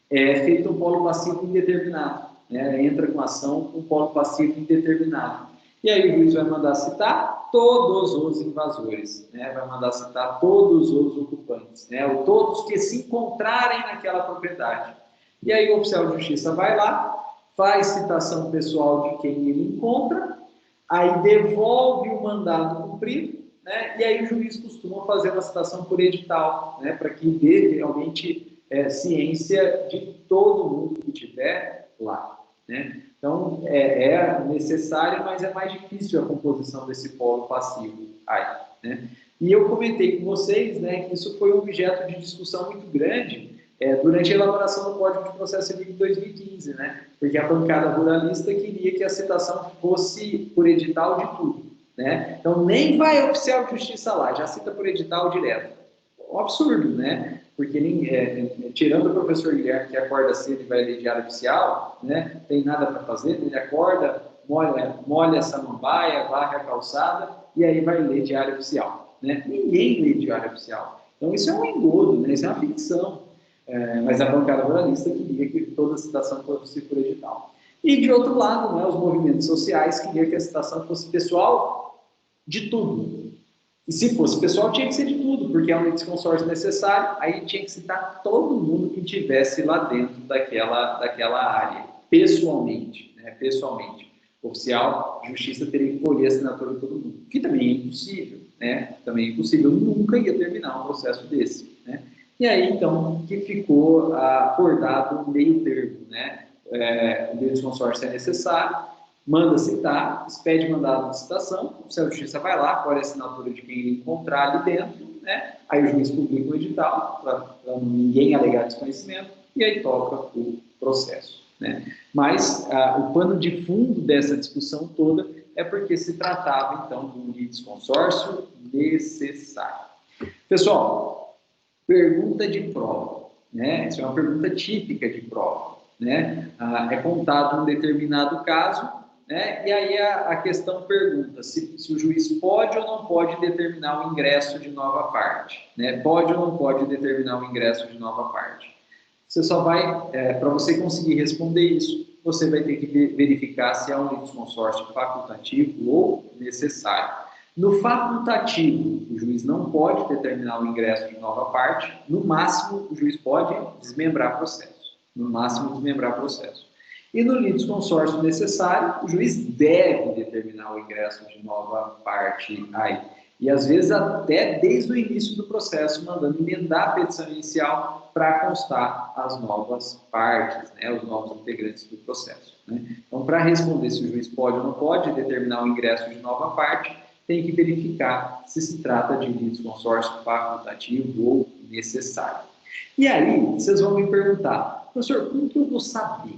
É feito um polo passivo indeterminado, né? Entra com ação um polo passivo indeterminado. E aí o juiz vai mandar citar todos os invasores, né? Vai mandar citar todos os ocupantes, né? Ou todos que se encontrarem naquela propriedade. E aí o oficial de justiça vai lá, faz citação pessoal de quem ele encontra, aí devolve o mandado cumprido, né? E aí o juiz costuma fazer uma citação por edital, né? Para que dê realmente ciência de todo mundo que estiver lá, né? Então, é necessário, mas é mais difícil a composição desse polo passivo aí, né? E eu comentei com vocês, né, que isso foi um objeto de discussão muito grande durante a elaboração do Código de Processo Civil de 2015, né? Porque a bancada ruralista queria que a citação fosse por edital de tudo, né? Então, nem vai oficial de justiça lá, já cita por edital direto. Um absurdo, né? Porque tirando o professor Guilherme, que acorda cedo e vai ler diário oficial, né? Tem nada para fazer, ele acorda, molha a samambaia, varre a calçada e aí vai ler diário oficial, né? Ninguém lê diário oficial. Então, isso é um engodo, né? Isso é uma ficção. Mas a bancada ruralista queria que toda a citação fosse por edital. E, de outro lado, né, os movimentos sociais queriam que a citação fosse pessoal de tudo. E se fosse pessoal, tinha que ser de tudo, porque é um litisconsórcio necessário, aí tinha que citar todo mundo que estivesse lá dentro daquela área, pessoalmente, né, pessoalmente. O oficial de justiça teria que colher a assinatura de todo mundo, que também é impossível, né? Também é impossível, nunca ia terminar um processo desse, né? E aí, então, que ficou acordado um meio termo, né? O litisconsórcio é necessário, manda citar, expede mandado de citação, o Oficial de Justiça vai lá, colhe a assinatura de quem ele encontrar ali dentro, né? Aí o juiz publica o edital, para ninguém alegar desconhecimento, e aí toca o processo, né? Mas o pano de fundo dessa discussão toda é porque se tratava, então, de um litisconsórcio necessário. Pessoal, pergunta de prova, né? Isso é uma pergunta típica de prova, né? É contado um determinado caso, né? E aí a questão pergunta se o juiz pode ou não pode determinar o ingresso de nova parte, né? Pode ou não pode determinar o ingresso de nova parte. Você só vai, para você conseguir responder isso, você vai ter que verificar se é um litisconsórcio facultativo ou necessário. No facultativo, o juiz não pode determinar o ingresso de nova parte, no máximo o juiz pode desmembrar processo, no máximo desmembrar processo. E no litisconsórcio necessário, o juiz deve determinar o ingresso de nova parte aí. E às vezes até desde o início do processo, mandando emendar a petição inicial para constar as novas partes, né, os novos integrantes do processo, né? Então, para responder se o juiz pode ou não pode determinar o ingresso de nova parte, tem que verificar se se trata de litisconsórcio facultativo ou necessário. E aí, vocês vão me perguntar, professor, como que eu vou saber?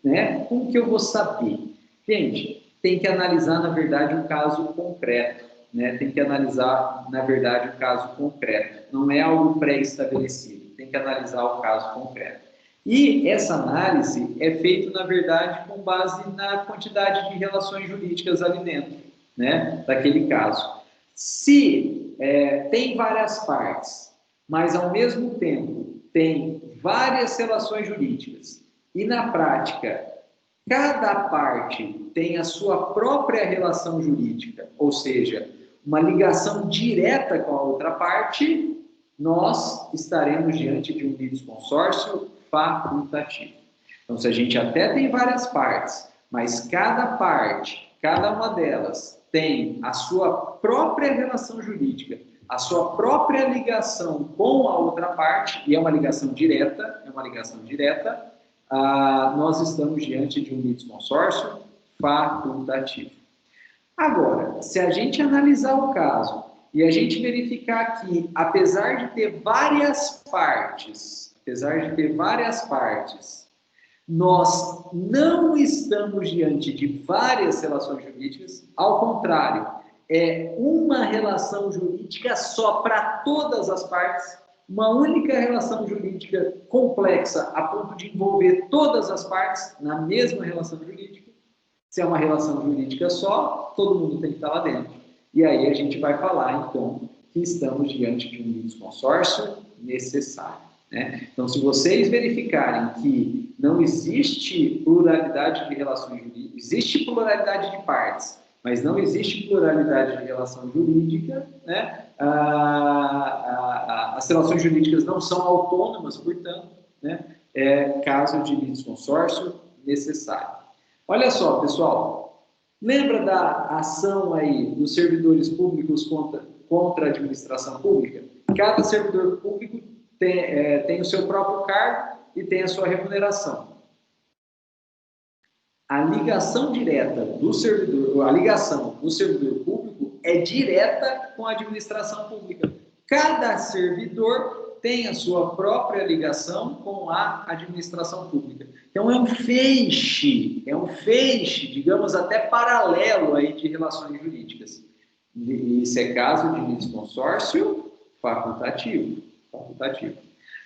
Né? Como que eu vou saber? Gente, tem que analisar, na verdade, um caso concreto. Né? Tem que analisar, na verdade, o caso concreto. Não é algo pré-estabelecido. Tem que analisar o caso concreto. E essa análise é feita, na verdade, com base na quantidade de relações jurídicas ali dentro, né? Daquele caso. Se tem várias partes, mas, ao mesmo tempo, tem várias relações jurídicas, e, na prática, cada parte tem a sua própria relação jurídica, ou seja, uma ligação direta com a outra parte, nós estaremos diante de um litisconsórcio facultativo. Então, se a gente até tem várias partes, mas cada parte, cada uma delas, tem a sua própria relação jurídica, a sua própria ligação com a outra parte, e é uma ligação direta, nós estamos diante de um litisconsórcio facultativo. Agora, se a gente analisar o caso e a gente verificar que, apesar de ter várias partes, nós não estamos diante de várias relações jurídicas, ao contrário, é uma relação jurídica só para todas as partes, uma única relação jurídica complexa a ponto de envolver todas as partes na mesma relação jurídica. Se é uma relação jurídica só, todo mundo tem que estar lá dentro. E aí a gente vai falar, então, que estamos diante de um litisconsórcio necessário, né? Então, se vocês verificarem que não existe pluralidade de relações jurídicas, existe pluralidade de partes, mas não existe pluralidade de relação jurídica, né? As relações jurídicas não são autônomas, portanto, né? É caso de litisconsórcio necessário. Olha só, pessoal, lembra da ação aí dos servidores públicos contra a administração pública? Cada servidor público tem o seu próprio cargo e tem a sua remuneração. A ligação direta do servidor, a ligação do servidor público é direta com a administração pública. Cada servidor tem a sua própria ligação com a administração pública. Então, é um feixe, digamos, até paralelo aí de relações jurídicas. Isso é caso de litisconsórcio facultativo.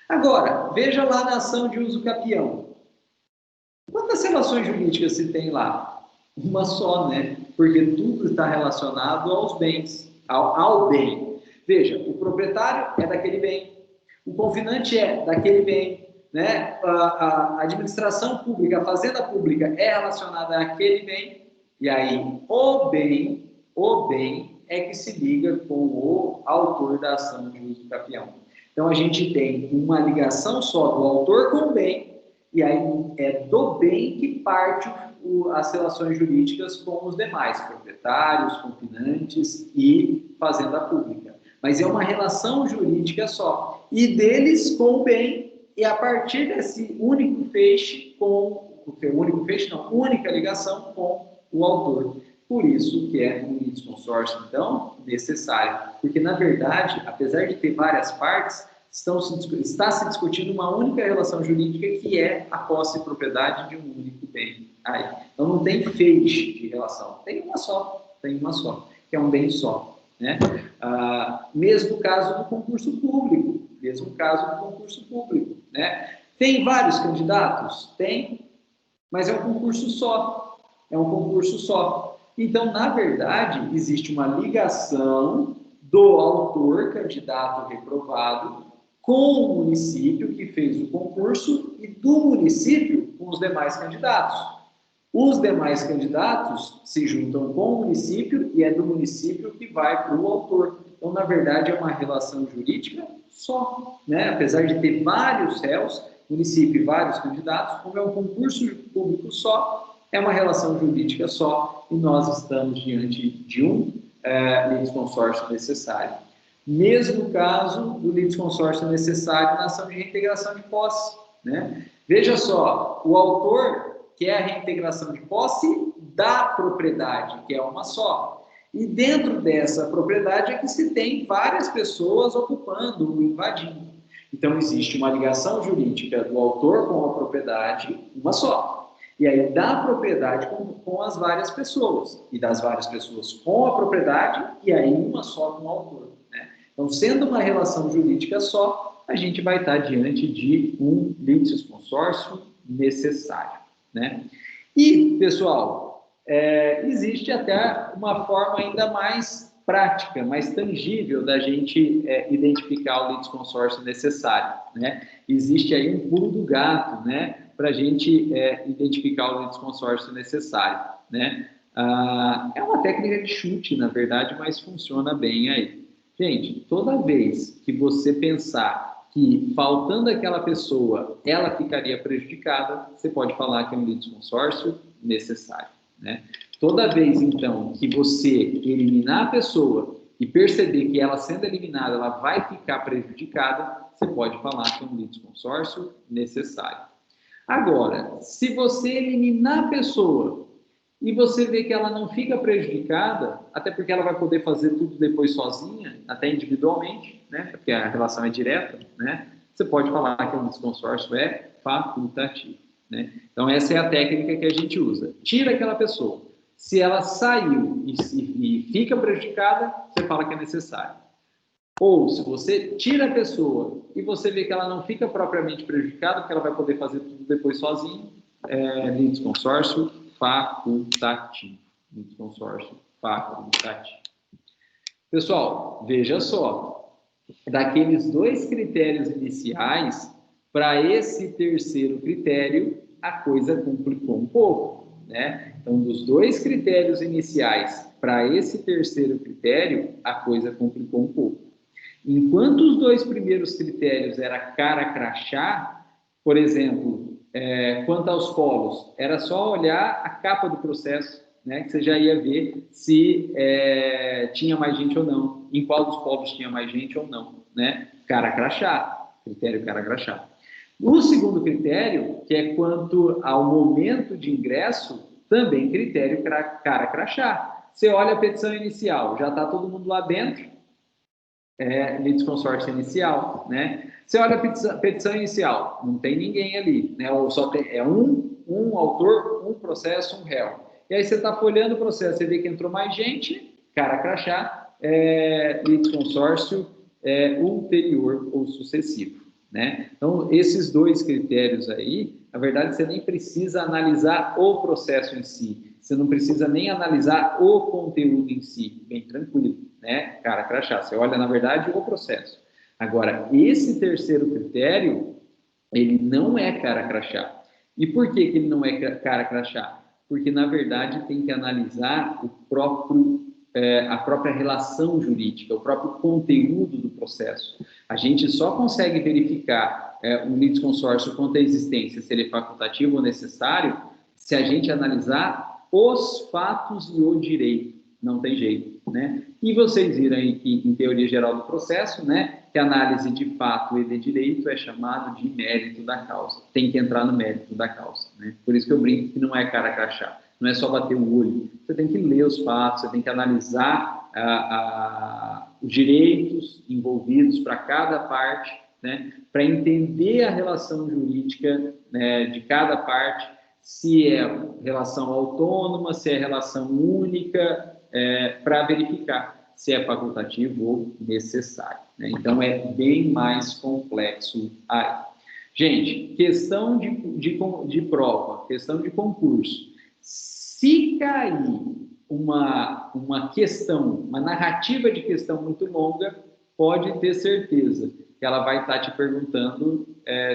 Agora, veja lá na ação de uso capião. Quantas relações jurídicas se tem lá? Uma só, né? Porque tudo está relacionado aos bens, ao bem. Veja, o proprietário é daquele bem, o confinante é daquele bem, né? A administração pública, a fazenda pública é relacionada àquele bem, e aí o bem é que se liga com o autor da ação de uso capião. Então, a gente tem uma ligação só do autor com o bem, e aí é do bem que parte as relações jurídicas com os demais, proprietários, confinantes e fazenda pública. Mas é uma relação jurídica só. E deles com o bem, e a partir desse único feixe única ligação com o autor. Por isso que é um litisconsórcio, então, necessário. Porque, na verdade, apesar de ter várias partes, está se discutindo uma única relação jurídica, que é a posse e propriedade de um único bem. Aí, então, não tem feixe de relação. Tem uma só, que é um bem só. Né? Mesmo caso do concurso público. Né? Tem vários candidatos? Tem, mas é um concurso só. Então, na verdade, existe uma ligação do autor, candidato reprovado, com o município que fez o concurso e do município com os demais candidatos. Os demais candidatos se juntam com o município e é do município que vai para o autor. Então, na verdade, é uma relação jurídica só, né? Apesar de ter vários réus, município e vários candidatos, como é um concurso público só, é uma relação jurídica só, e nós estamos diante de um litisconsórcio necessário. Mesmo caso do litisconsórcio necessário na ação de reintegração de posse. Né? Veja só, o autor quer a reintegração de posse da propriedade, que é uma só. E dentro dessa propriedade é que se tem várias pessoas ocupando, invadindo. Então, existe uma ligação jurídica do autor com a propriedade, uma só. E aí, da propriedade com as várias pessoas. E das várias pessoas com a propriedade, e aí uma só com o autor. Né? Então, sendo uma relação jurídica só, a gente vai estar diante de um litisconsórcio necessário. Né? E, pessoal, existe até uma forma ainda mais prática, mais tangível da gente identificar o litisconsórcio necessário. Né? Existe aí um pulo do gato, né? Para a gente identificar o litisconsórcio necessário. Né? É uma técnica de chute, na verdade, mas funciona bem aí. Gente, toda vez que você pensar que, faltando aquela pessoa, ela ficaria prejudicada, você pode falar que é um litisconsórcio necessário. Né? Toda vez, então, que você eliminar a pessoa e perceber que ela, sendo eliminada, ela vai ficar prejudicada, você pode falar que é um litisconsórcio necessário. Agora, se você eliminar a pessoa e você vê que ela não fica prejudicada, até porque ela vai poder fazer tudo depois sozinha, até individualmente, né? Porque a relação é direta, né? Você pode falar que o litisconsórcio é facultativo. Né? Então, essa é a técnica que a gente usa. Tira aquela pessoa. Se ela saiu e fica prejudicada, você fala que é necessário. Ou, se você tira a pessoa e você vê que ela não fica propriamente prejudicada, porque ela vai poder fazer tudo depois sozinha, litisconsórcio facultativo. Litisconsórcio facultativo. Pessoal, veja só. Daqueles 2 critérios iniciais, para esse terceiro critério, a coisa complicou um pouco. Né? Então, dos 2 critérios iniciais para esse terceiro critério, a coisa complicou um pouco. Enquanto os 2 primeiros critérios era cara crachá, por exemplo, quanto aos polos, era só olhar a capa do processo, né, que você já ia ver se tinha mais gente ou não, em qual dos polos tinha mais gente ou não. Né? Cara crachá, critério cara crachá. O segundo critério, que é quanto ao momento de ingresso, também critério cara crachá. Você olha a petição inicial, já está todo mundo lá dentro, litisconsórcio inicial, né? Você olha a petição inicial, não tem ninguém ali, né? Ou só tem um autor, um processo, um réu. E aí você está folheando o processo, você vê que entrou mais gente, cara crachá, litisconsórcio ulterior ou sucessivo. Né? Então, esses 2 critérios aí, na verdade, você nem precisa analisar o processo em si, você não precisa nem analisar o conteúdo em si, bem tranquilo, né? Cara crachá, você olha, na verdade, o processo. Agora, esse terceiro critério, ele não é cara crachá. E por que ele não é cara crachá? Porque, na verdade, tem que analisar a própria relação jurídica, o próprio conteúdo do processo. A gente só consegue verificar um litisconsórcio quanto à existência, se ele é facultativo ou necessário, se a gente analisar os fatos e o direito. Não tem jeito, né? E vocês viram aí que, em teoria geral do processo, né, que a análise de fato e de direito é chamado de mérito da causa. Tem que entrar no mérito da causa, né? Por isso que eu brinco que não é cara crachá. não é só bater o olho. Você tem que ler os fatos, você tem que analisar os direitos envolvidos para cada parte, né, para entender a relação jurídica, né, de cada parte, se é relação autônoma, se é relação única, para verificar se é facultativo ou necessário, né? Então, é bem mais complexo aí. Gente, questão de prova, questão de concurso. Se cair uma questão, uma narrativa de questão muito longa, pode ter certeza que ela vai estar te perguntando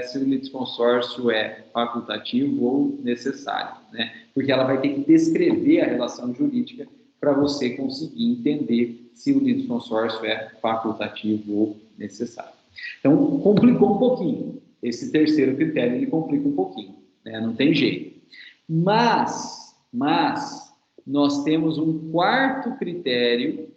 se o litisconsórcio é facultativo ou necessário, né? Porque ela vai ter que descrever a relação jurídica para você conseguir entender se o litisconsórcio é facultativo ou necessário. Então, complicou um pouquinho. Esse terceiro critério, ele complica um pouquinho, né? Não tem jeito. Mas nós temos um quarto critério,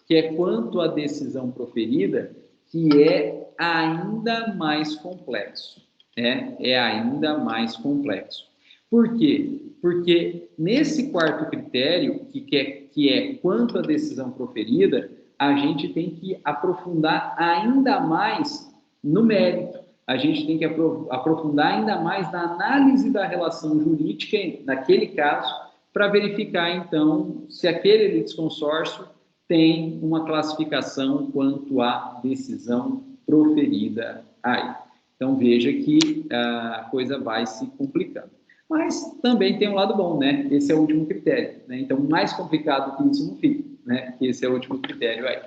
que é quanto à decisão proferida, que é ainda mais complexo, né? É ainda mais complexo. Por quê? Porque nesse quarto critério, que é quanto à decisão proferida, a gente tem que aprofundar ainda mais no mérito. A gente tem que aprofundar ainda mais na análise da relação jurídica, naquele caso, para verificar, então, se aquele litisconsórcio tem uma classificação quanto à decisão proferida aí. Então, veja que a coisa vai se complicando. Mas também tem um lado bom, né? Esse é o último critério, né? Então, mais complicado que isso não fica, né? Que esse é o último critério aí.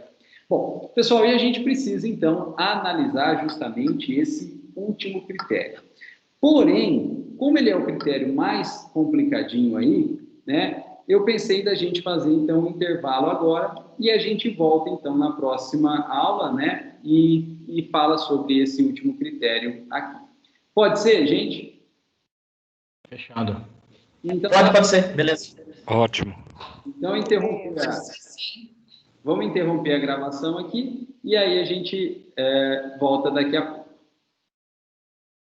Bom, pessoal, e a gente precisa, então, analisar justamente esse último critério. Porém, como ele é o critério mais complicadinho aí, né? Eu pensei da gente fazer, então, um intervalo agora e a gente volta, então, na próxima aula, né? E fala sobre esse último critério aqui. Pode ser, gente? Fechado. Então, Pode ser, beleza. Ótimo. Então, vamos interromper a gravação aqui e aí a gente volta daqui a pouco.